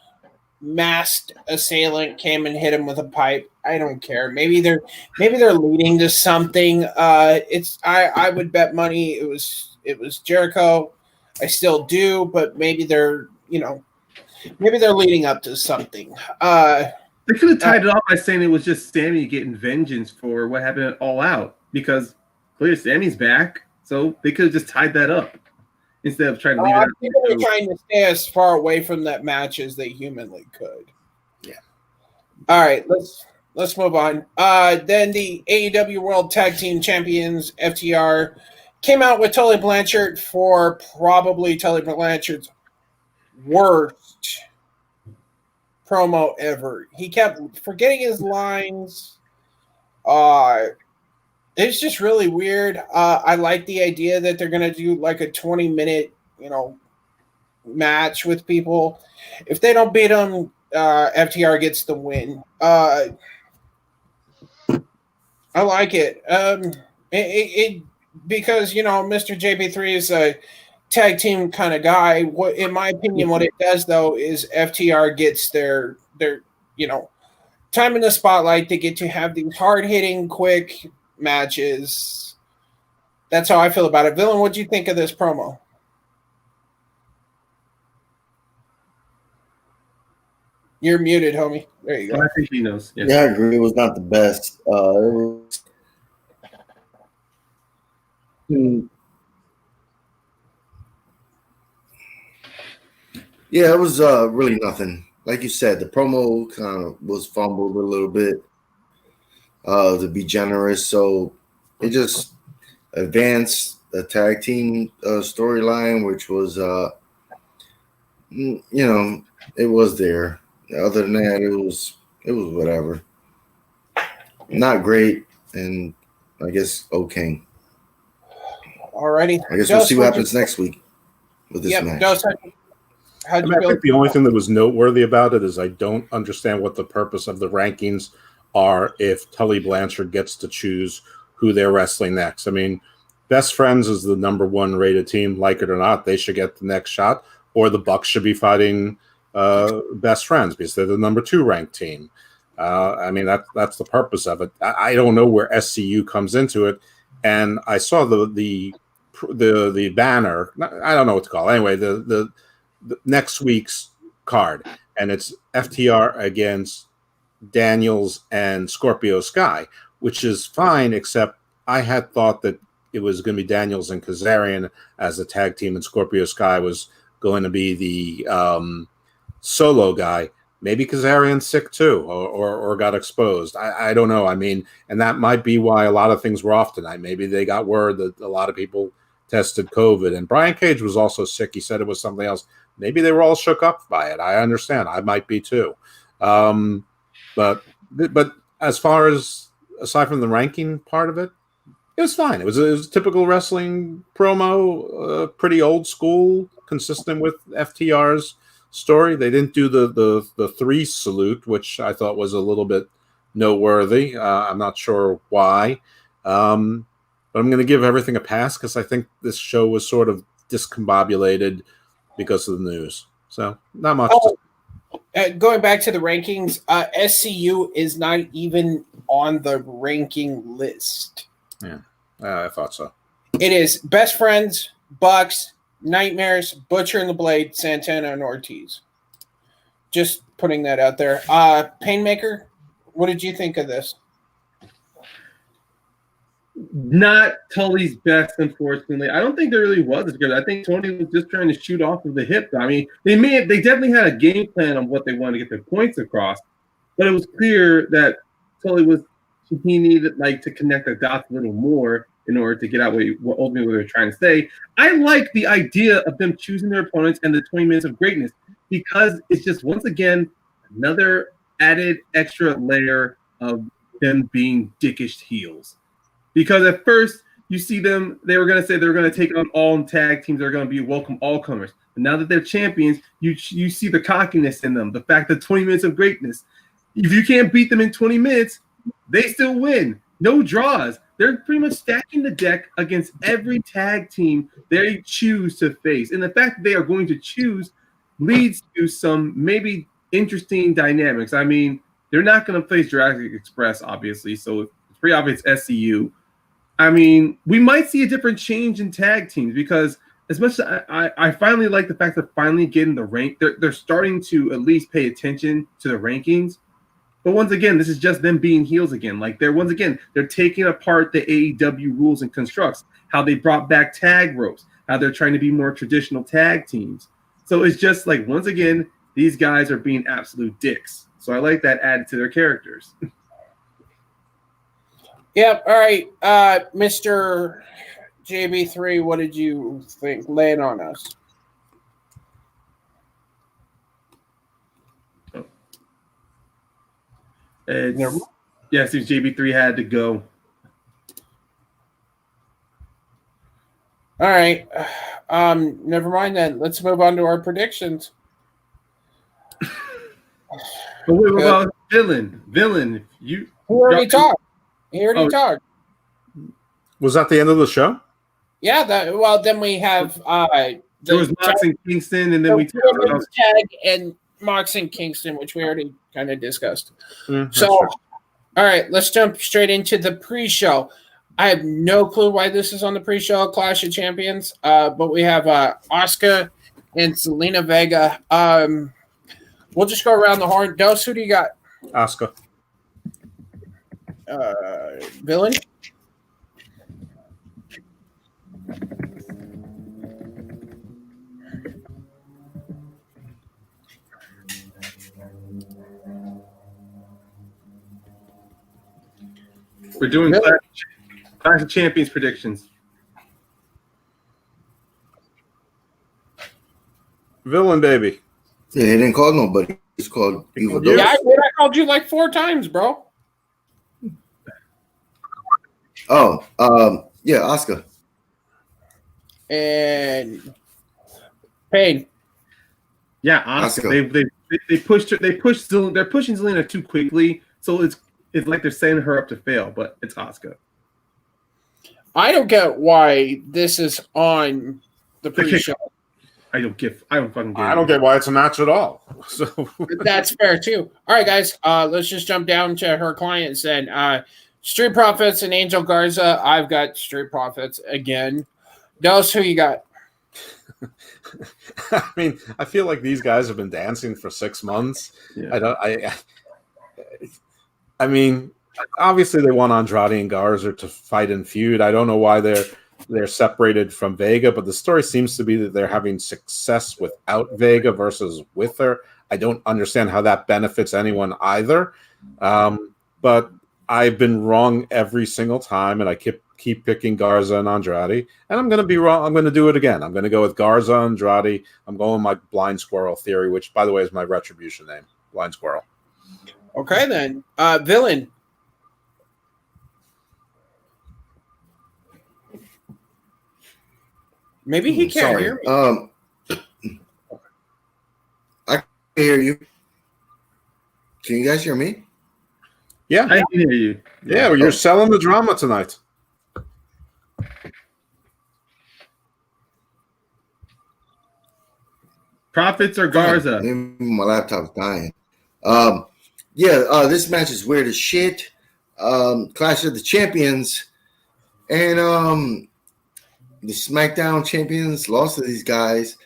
masked assailant came and hit him with a pipe. I don't care. Maybe they're leading to something. I would bet money it was Jericho. I still do, but maybe they're leading up to something. They could have tied it off by saying it was just Sammy getting vengeance for what happened at All Out, because clearly Sammy's back, so they could have just tied that up instead of trying to leave it. I think they were trying to stay as far away from that match as they humanly could. Yeah. All right, let's move on. Then the AEW World Tag Team Champions FTR came out with Tully Blanchard for probably Tully Blanchard's worst promo ever. He kept forgetting his lines. It's just really weird. I like the idea that they're gonna do like a 20-minute, match with people. If they don't beat them, FTR gets the win. I I like it. It because Mr. JB3 is a tag team kind of guy. What, in my opinion, what it does though is FTR gets their time in the spotlight. They get to have these hard hitting, quick matches. That's how I feel about it. Villain, what do you think of this promo? You're muted, homie. There you go. I think he knows. Yeah, I agree. It was not the best. Yeah, it was really nothing. Like you said, the promo kind of was fumbled a little bit, to be generous. So it just advanced the tag team storyline, which was, it was there. Other than that, it was whatever. Not great, and I guess okay. Alrighty. I guess we'll see what happens next week with this match. I think the only thing that was noteworthy about it is I don't understand what the purpose of the rankings are if Tully Blanchard gets to choose who they're wrestling next. I mean, Best Friends is the #1 rated team. Like it or not, they should get the next shot, or the Bucks should be fighting Best Friends because they're the #2 ranked team. I mean, that's the purpose of it. I don't know where SCU comes into it, and I saw the banner. I don't know what to call it. Anyway, the next week's card, and it's FTR against Daniels and Scorpio Sky, which is fine, except I had thought that it was going to be Daniels and Kazarian as the tag team, and Scorpio Sky was going to be the solo guy. Maybe Kazarian's sick too, or got exposed. I don't know. I mean, and that might be why a lot of things were off tonight. Maybe they got word that a lot of people tested COVID, and Brian Cage was also sick. He said it was something else. Maybe they were all shook up by it. I understand. I might be too. But as far as aside from the ranking part of it, it was fine. It was a typical wrestling promo, pretty old school, consistent with FTR's story. They didn't do the 3 salute, which I thought was a little bit noteworthy. I'm not sure why. But I'm going to give everything a pass because I think this show was sort of discombobulated because of the news. So not much. Going back to the rankings, SCU is not even on the ranking list. Yeah, I thought so. It is Best Friends, Bucks, Nightmares, Butcher and the Blade, Santana, and Ortiz. Just putting that out there. Paynemaker, what did you think of this? Not Tully's best, unfortunately. I don't think there really was as good. I think Tony was just trying to shoot off of the hip. I mean, they definitely had a game plan on what they wanted to get their points across, but it was clear that he needed to connect the dots a little more in order to get out what ultimately they were trying to say. I like the idea of them choosing their opponents and the 20 minutes of greatness because it's just, once again, another added extra layer of them being dickish heels. Because at first, you see them, they were going to say they were going to take on all tag teams. They're going to be welcome all comers. But now that they're champions, you see the cockiness in them, the fact that 20 minutes of greatness. If you can't beat them in 20 minutes, they still win. No draws. They're pretty much stacking the deck against every tag team they choose to face. And the fact that they are going to choose leads to some maybe interesting dynamics. I mean, they're not going to face Jurassic Express, obviously, so it's pretty obvious SCU. I mean, we might see a different change in tag teams because as much as I finally like the fact they're finally getting the rank, they're starting to at least pay attention to the rankings. But once again, this is just them being heels again. They're taking apart the AEW rules and constructs, how they brought back tag ropes, how they're trying to be more traditional tag teams. So it's just once again, these guys are being absolute dicks. So I like that added to their characters. Yep. All right. Mr. JB3, what did you think? Lay it on us. Yes, JB3 had to go. All right. Never mind then. Let's move on to our predictions. But what about Villain? Villain, Who already talked? He already talked. Was that the end of the show? Yeah. Then we have there was Mox and Kingston, and then we tag and Mox and Kingston, which we already kind of discussed. So, all right, let's jump straight into the pre-show. I have no clue why this is on the pre-show Clash of Champions, but we have Asuka and Zelina Vega. We'll just go around the horn. Dos, who do you got? Asuka. Villain? We're doing Clash of Champions predictions. Villain, baby. Yeah, he didn't call nobody. He's called Evil Yeah, I called you like 4 times, bro. Oh, yeah, Asuka. And PAYNE. Yeah, Asuka. They pushed her. They're pushing Zelina too quickly, so it's like they're setting her up to fail. But it's Asuka. I don't get why this is on the pre-show. I don't fucking get it. I don't get why it's a match at all. So that's fair too. All right, guys, let's just jump down to her clients then. Street Profits and Angel Garza. I've got Street Profits again. Dos, who you got? I mean, I feel like these guys have been dancing for 6 months. Yeah. I mean, obviously they want Andrade and Garza to fight and feud. I don't know why they're separated from Vega, but the story seems to be that they're having success without Vega versus with her. I don't understand how that benefits anyone either. But I've been wrong every single time, and I keep picking Garza and Andrade, and I'm going to be wrong. I'm going to do it again. I'm going to go with Garza, Andrade. I'm going with my Blind Squirrel theory, which, by the way, is my Retribution name, Blind Squirrel. Okay, then. Villain. Maybe he can't hear me. I can hear you. Can you guys hear me? Yeah, I can hear you. Yeah, well, you're selling the drama tonight. Profits or Garza? My laptop's dying. This match is weird as shit. Clash of the Champions, and the SmackDown champions lost to these guys,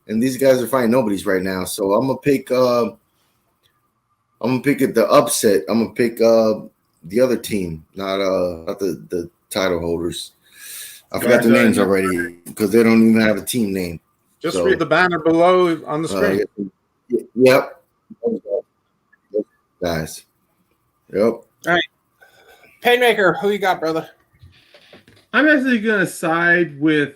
and these guys are fighting nobodies right now. So I'm gonna pick. I'm gonna pick the upset. I'm gonna pick the other team, not the title holders. I forgot the names already because they don't even have a team name. Just read the banner below on the screen. Yep. Guys. Yep. All right. PAYNEMAKER, who you got, brother? I'm actually gonna side with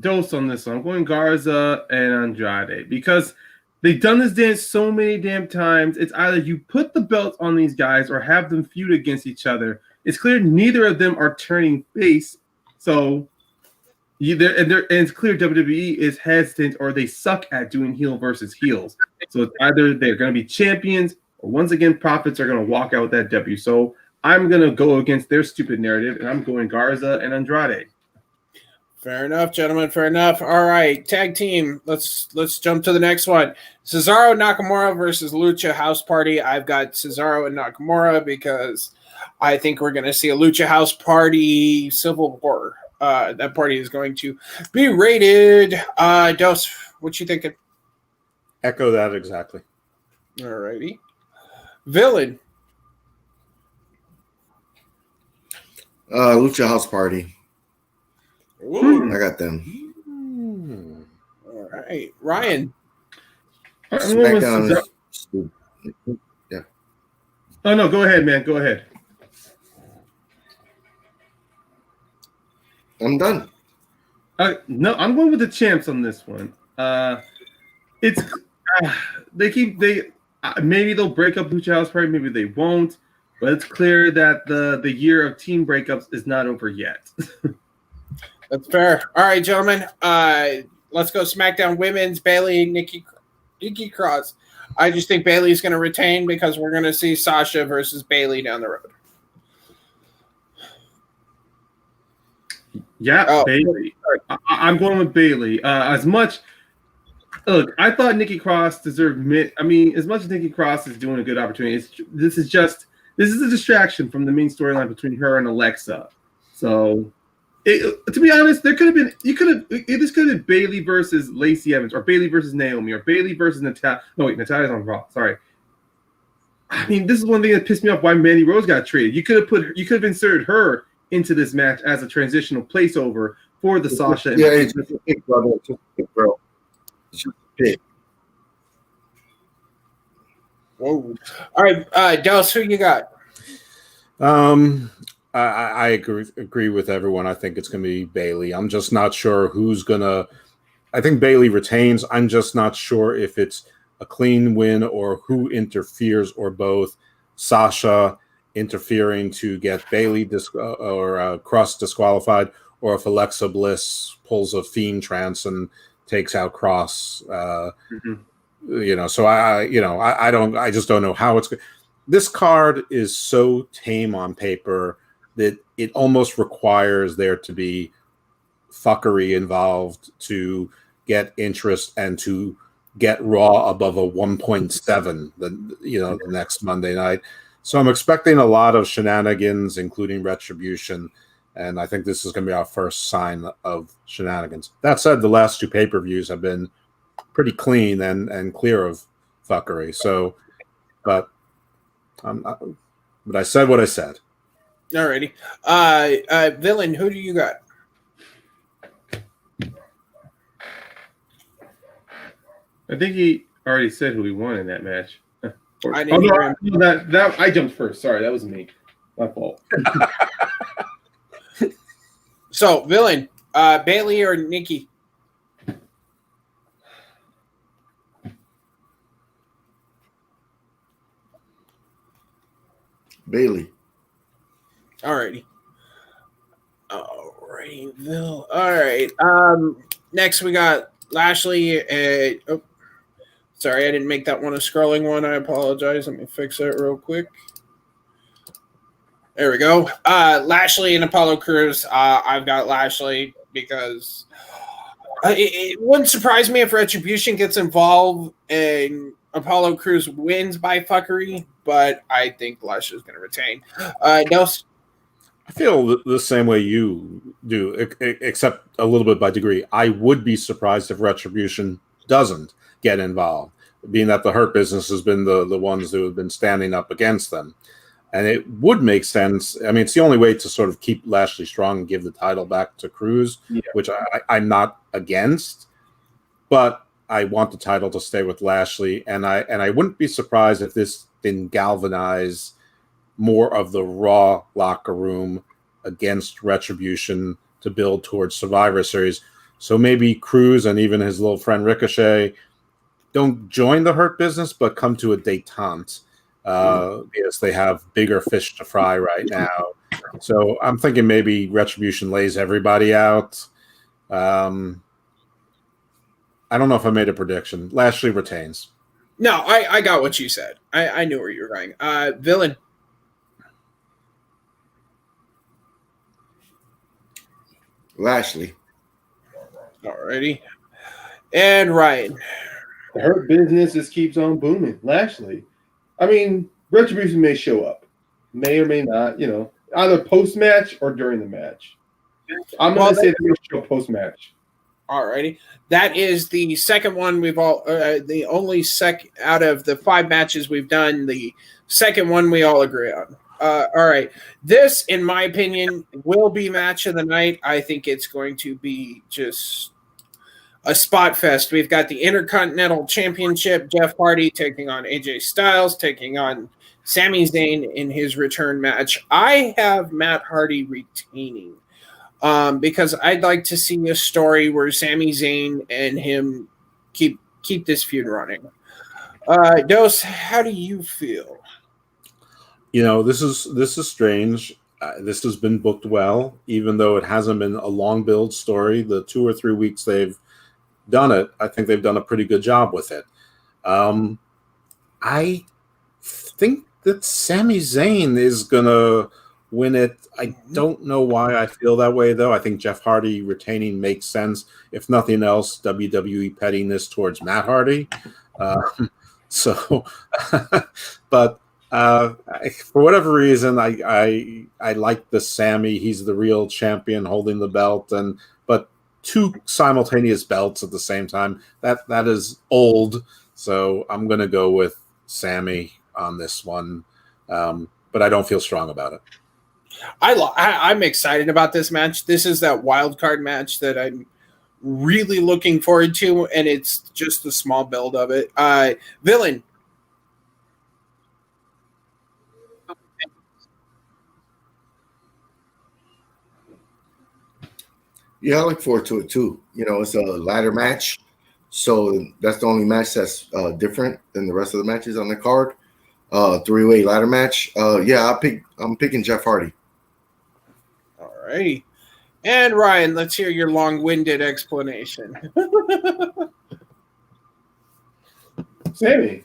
Dos on this one. I'm going Garza and Andrade because they've done this dance so many damn times. It's either you put the belts on these guys or have them feud against each other. It's clear neither of them are turning face, so it's clear WWE is hesitant or they suck at doing heel versus heels. So it's either they're going to be champions or once again Profits are going to walk out with that W. So I'm going to go against their stupid narrative, and I'm going Garza and Andrade. Fair enough, gentlemen. Fair enough. All right, tag team. Let's jump to the next one. Cesaro Nakamura versus Lucha House Party. I've got Cesaro and Nakamura because I think we're going to see a Lucha House Party Civil War. That party is going to be rated. Dos, what you thinking? Echo that exactly. All righty. Villain. Lucha House Party. Ooh. I got them. All right, Ryan. SmackDown is yeah. Oh no, go ahead, man. Go ahead. I'm done. No, I'm going with the champs on this one. It's maybe they'll break up Lucha House Party, maybe they won't. But it's clear that the year of team breakups is not over yet. That's fair. All right, gentlemen. Let's go SmackDown Women's. Bayley, Nikki Cross. I just think Bayley's going to retain because we're going to see Sasha versus Bayley down the road. Yeah, Oh, Bailey. I'm going with Bailey. Look, I thought Nikki Cross deserved. I mean, as much as Nikki Cross is doing a good opportunity, this is a distraction from the main storyline between her and Alexa. So, to be honest, this could have been Bailey versus Lacey Evans, or Bailey versus Naomi, or Bailey versus Natalia. No, wait, Natalia's on Raw. Sorry. I mean, this is one thing that pissed me off why Mandy Rose got traded. You could have inserted her into this match as a transitional placeover for the Sasha. Yeah, it's just a pick, brother. It's just a pick, bro. It's just a pick. Whoa. All right, Dallas, who you got? I agree with everyone. I think it's going to be Bailey. I'm just not sure who's going to. I think Bailey retains. I'm just not sure if it's a clean win or who interferes or both. Sasha interfering to get Bailey or Cross disqualified, or if Alexa Bliss pulls a Fiend trance and takes out Cross. So I just don't know how it's. This card is so tame on paper that it almost requires there to be fuckery involved to get interest and to get Raw above a 1.7 the next Monday night. So I'm expecting a lot of shenanigans, including retribution, and I think this is going to be our first sign of shenanigans. That said, the last two pay-per-views have been pretty clean and clear of fuckery. So, but I said what I said. Alrighty. Villain, who do you got? I think he already said who he won in that match. I didn't hear him. That I jumped first. Sorry, that was me. My fault. So, Villain, Bailey or Nikki? Bailey. Alrighty. Alrighty, Bill. Alright. Next we got Lashley. Sorry, I didn't make that one a scrolling one. I apologize. Let me fix that real quick. There we go. Lashley and Apollo Crews. I've got Lashley because it wouldn't surprise me if Retribution gets involved and Apollo Crews wins by fuckery, but I think Lashley's going to retain. Nels? I feel the same way you do, except a little bit by degree. I would be surprised if Retribution doesn't get involved, being that the Hurt Business has been the ones who have been standing up against them. And it would make sense. I mean, it's the only way to sort of keep Lashley strong and give the title back to Crews, which I'm not against. But I want the title to stay with Lashley, and I wouldn't be surprised if this didn't galvanize more of the Raw locker room against Retribution to build towards Survivor Series. So maybe Crews and even his little friend Ricochet don't join the Hurt Business, but come to a détente because they have bigger fish to fry right now. So I'm thinking maybe Retribution lays everybody out. I don't know if I made a prediction. Lashley retains. No, I got what you said. I knew where you were going. Villain. Lashley. Alrighty. And Ryan. The Hurt Business just keeps on booming. Lashley. I mean, Retribution may show up. May or may not, either post-match or during the match. I'm going to say they're going to show post-match. Alrighty. That is the second one we've all, the only out of the 5 matches we've done, the second one we all agree on. All right. This, in my opinion, will be match of the night. I think it's going to be just a spot fest. We've got the Intercontinental Championship, Jeff Hardy taking on AJ Styles, taking on Sami Zayn in his return match. I have Matt Hardy retaining because I'd like to see a story where Sami Zayn and him keep this feud running. Dos, how do you feel? This is strange. This has been booked well, even though it hasn't been a long build story. The 2 or 3 weeks they've done it, I think they've done a pretty good job with it. I think that Sami Zayn is gonna win it. I don't know why I feel that way, though. I think Jeff Hardy retaining makes sense. If nothing else, WWE pettiness towards Matt Hardy. So, but for whatever reason, I like the Sammy. He's the real champion holding the belt, but two simultaneous belts at the same time, that is old. So I'm going to go with Sammy on this one, but I don't feel strong about it. I'm excited about this match. This is that wild card match that I'm really looking forward to, and it's just the small build of it. Villain. Yeah, I look forward to it too. It's a ladder match, so that's the only match that's different than the rest of the matches on the card. Three-way ladder match. I'm picking Jeff Hardy. All righty. And Ryan, let's hear your long-winded explanation. Sammy.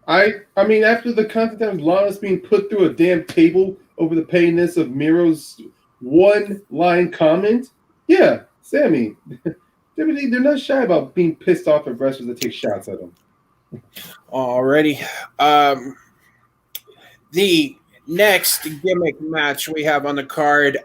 I mean, after the content that was Lana's being put through a damn table over the pettiness of Miro's one-line comment, yeah, Sammy. They're not shy about being pissed off at wrestlers that take shots at them. Alrighty. The next gimmick match we have on the card,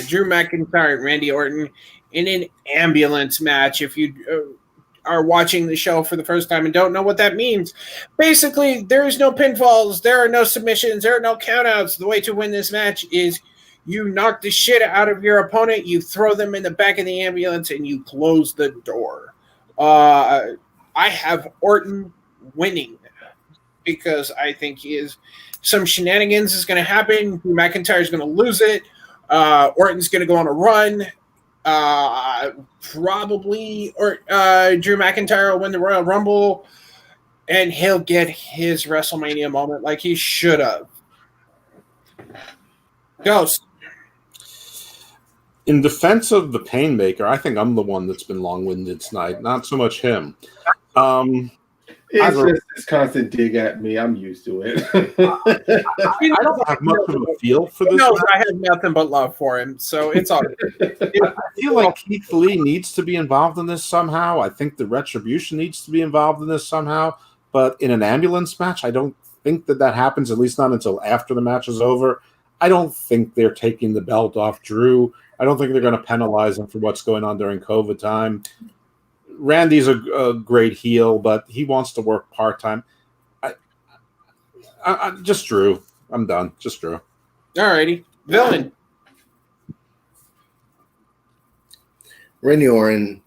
Drew McIntyre and Randy Orton in an ambulance match. If you are watching the show for the first time and don't know what that means, basically there's no pinfalls, there are no submissions, there are no countouts. The way to win this match is you knock the shit out of your opponent, you throw them in the back of the ambulance, and you close the door. I have Orton winning because I think some shenanigans is going to happen. McIntyre is going to lose it. Orton's going to go on a run. Probably Drew McIntyre will win the Royal Rumble, and he'll get his WrestleMania moment like he should have. Ghost. In defense of the Painmaker, I think I'm the one that's been long-winded tonight, not so much him. It's just this constant dig at me. I'm used to it. I don't have much of a feel for this. No, I have nothing but love for him, so it's all good. I feel like Keith Lee needs to be involved in this somehow. I think the Retribution needs to be involved in this somehow. But in an ambulance match, I don't think that happens, at least not until after the match is over. I don't think they're taking the belt off Drew. I don't think they're going to penalize him for what's going on during COVID time. Randy's a great heel, but he wants to work part-time. I just Drew. I'm done. Just Drew. All righty. Villain. Randy Orton,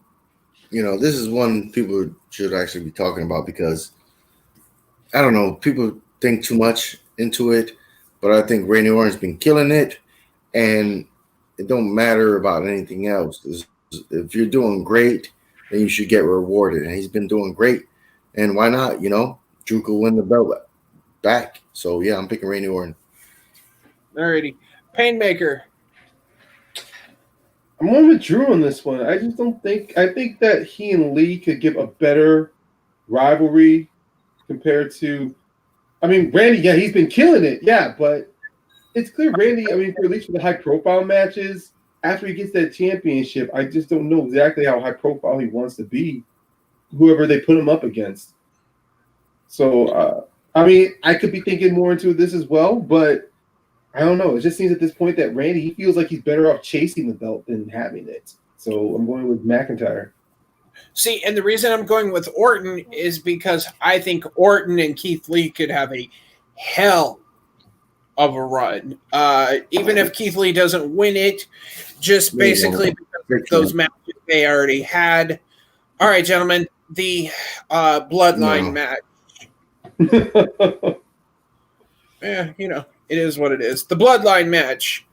this is one people should actually be talking about because, I don't know, people think too much into it, but I think Randy Orton's been killing it, and it don't matter about anything else. If you're doing great, then you should get rewarded. And he's been doing great. And why not? Drew could win the belt back. So, yeah, I'm picking Randy Orton. Alrighty. Painmaker. I'm going with Drew on this one. I just don't think – I think that he and Lee could give a better rivalry compared to – I mean, Randy, yeah, he's been killing it. Yeah, but it's clear Randy, at least for the high-profile matches – after he gets that championship, I just don't know exactly how high profile he wants to be, whoever they put him up against. So, I could be thinking more into this as well, but I don't know. It just seems at this point that Randy, he feels like he's better off chasing the belt than having it. So I'm going with McIntyre. See, and the reason I'm going with Orton is because I think Orton and Keith Lee could have a hell of a run. Even if Keith Lee doesn't win it, just basically because of those matches they already had. All right, gentlemen, the Bloodline match. Yeah, it is what it is. The Bloodline match.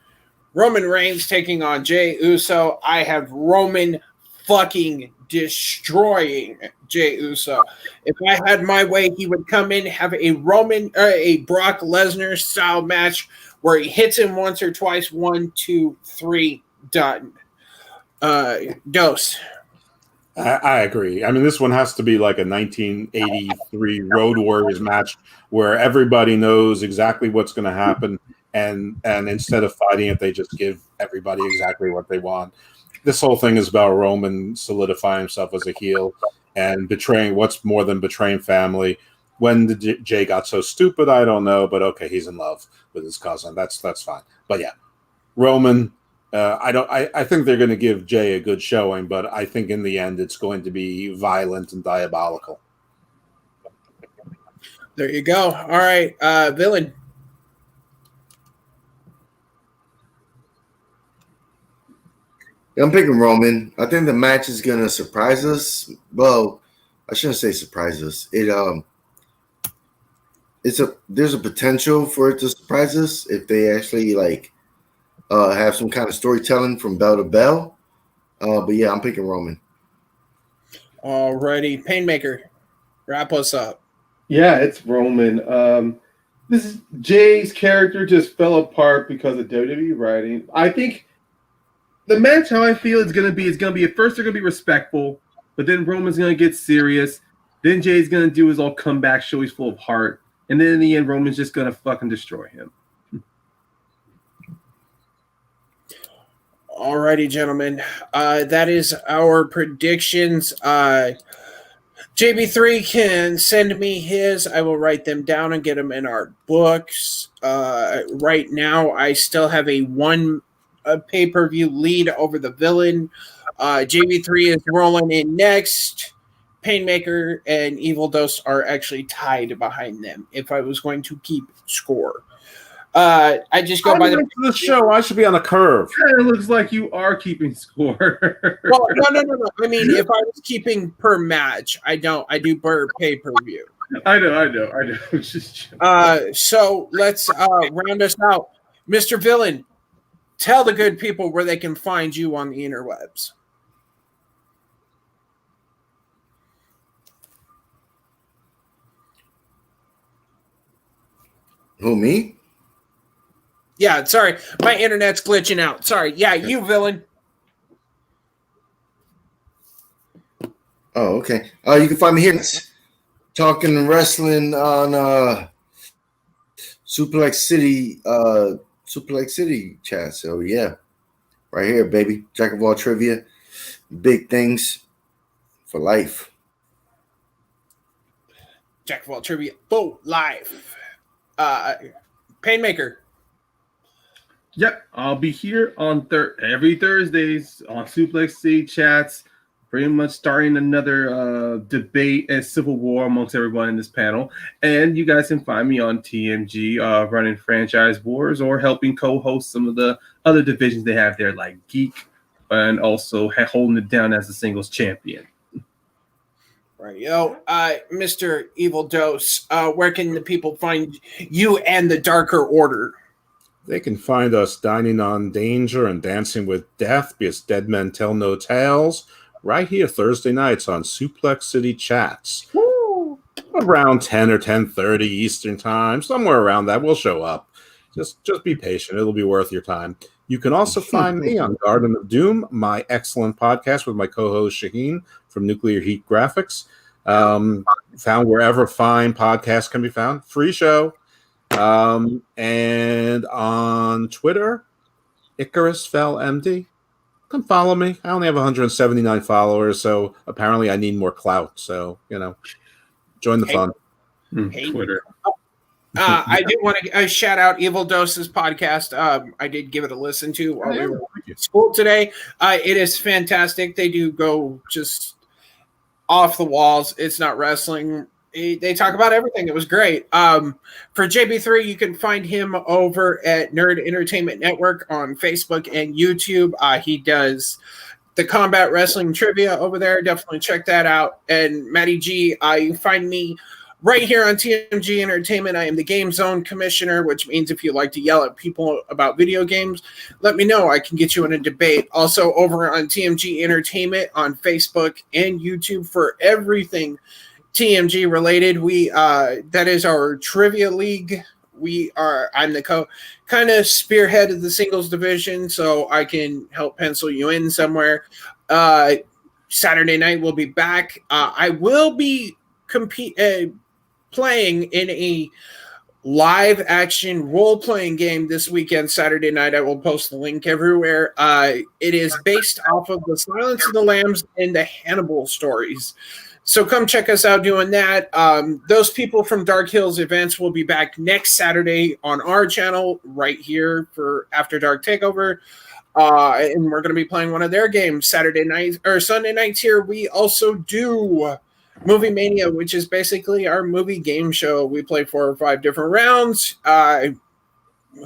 Roman Reigns taking on Jey Uso. I have Roman fucking destroying Jey Uso. If I had my way, he would come in, have a Brock Lesnar style match where he hits him once or twice, 1, 2, 3, done. Dose. I agree. This one has to be like a 1983 Road Warriors match where everybody knows exactly what's going to happen. and instead of fighting it, they just give everybody exactly what they want. This whole thing is about Roman solidifying himself as a heel and betraying what's more than betraying family. When did Jay got so stupid? I don't know, but okay, he's in love with his cousin. That's fine. But yeah, Roman. I think they're going to give Jay a good showing, but I think in the end it's going to be violent and diabolical. There you go. All right, Villain. I'm picking Roman. I think the match is gonna surprise us. Well, I shouldn't say surprise us. There's a potential for it to surprise us if they actually have some kind of storytelling from bell to bell. But yeah, I'm picking Roman. Alrighty, Paynemaker, wrap us up. Yeah, it's Roman. This is Jay's character just fell apart because of WWE writing. I think the match, how I feel it's gonna be at first they're gonna be respectful, but then Roman's gonna get serious. Then Jay's gonna do his all comeback show he's full of heart, and then in the end, Roman's just gonna fucking destroy him. Alrighty, gentlemen. That is our predictions. JB3 can send me his. I will write them down and get them in our books. Right now, I still have a pay-per-view lead over the Villain. JB3 is rolling in next. Paynemaker and Evil Dose are actually tied behind them if I was going to keep score. I just go by the show. I should be on a curve. It looks like you are keeping score. Well, no. I mean, if I was keeping per match, I don't. I do per pay-per-view. I know. So let's round us out. Mr. Villain, tell the good people where they can find you on the interwebs. Who, me? Yeah, sorry. My internet's glitching out. Sorry. Yeah, you, Villain. Oh, okay. You can find me here talking wrestling on Suplex City chat. So yeah, right here, baby. Jack of all trivia, big things for life. Jack of all trivia, for life. Paynemaker. Yep, I'll be here on every Thursdays on Suplex City chats. Pretty much starting another debate and civil war amongst everyone in this panel. And you guys can find me on TMG running franchise wars or helping co-host some of the other divisions they have there, like Geek, and also holding it down as a singles champion. Right, yo, Mr. Evil Dose, where can the people find you and the Darker Order? They can find us dining on danger and dancing with death because dead men tell no tales. Right here Thursday nights on Suplex City Chats. Woo! Around 10 or 10:30 Eastern time, somewhere around that. We'll show up. Just be patient. It'll be worth your time. You can also find me on Garden of Doom, my excellent podcast with my co-host Shaheen from Nuclear Heat Graphics. Found wherever fine podcasts can be found. Free show. And on Twitter, Icarus Fell MD. Come follow me. I only have 179 followers, so apparently I need more clout. So, join the fun. Hey. Twitter. I do want to shout out Evil Dose's podcast. I did give it a listen to while we were at school today. It is fantastic. They do go just off the walls. It's not wrestling. They talk about everything. It was great. For JB3, you can find him over at Nerd Entertainment Network on Facebook and YouTube. He does the combat wrestling trivia over there. Definitely check that out. And Matty G, you find me right here on TMG Entertainment. I am the Game Zone Commissioner, which means if you like to yell at people about video games, let me know. I can get you in a debate. Also over on TMG Entertainment on Facebook and YouTube for everything TMG related. We that is our trivia league. I'm the kind of spearhead of the singles division, so I can help pencil you in somewhere. Saturday night we'll be back. I will be playing in a live action role playing game this weekend, Saturday night. I will post the link everywhere. It is based off of the Silence of the Lambs and the Hannibal stories. So come check us out doing that. Those people from Dark Hills Events will be back next Saturday on our channel right here for After Dark Takeover. And we're going to be playing one of their games Saturday night or Sunday nights here. We also do Movie Mania, which is basically our movie game show. We play 4 or 5 different rounds.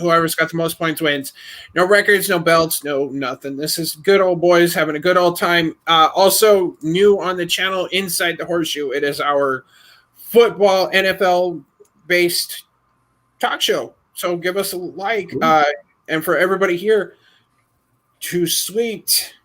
Whoever's got the most points wins. No records, no belts, no nothing. This is good old boys having a good old time. Also new on the channel, Inside the Horseshoe. It is our football NFL based talk show. So give us a like. And for everybody here, Too Sweet.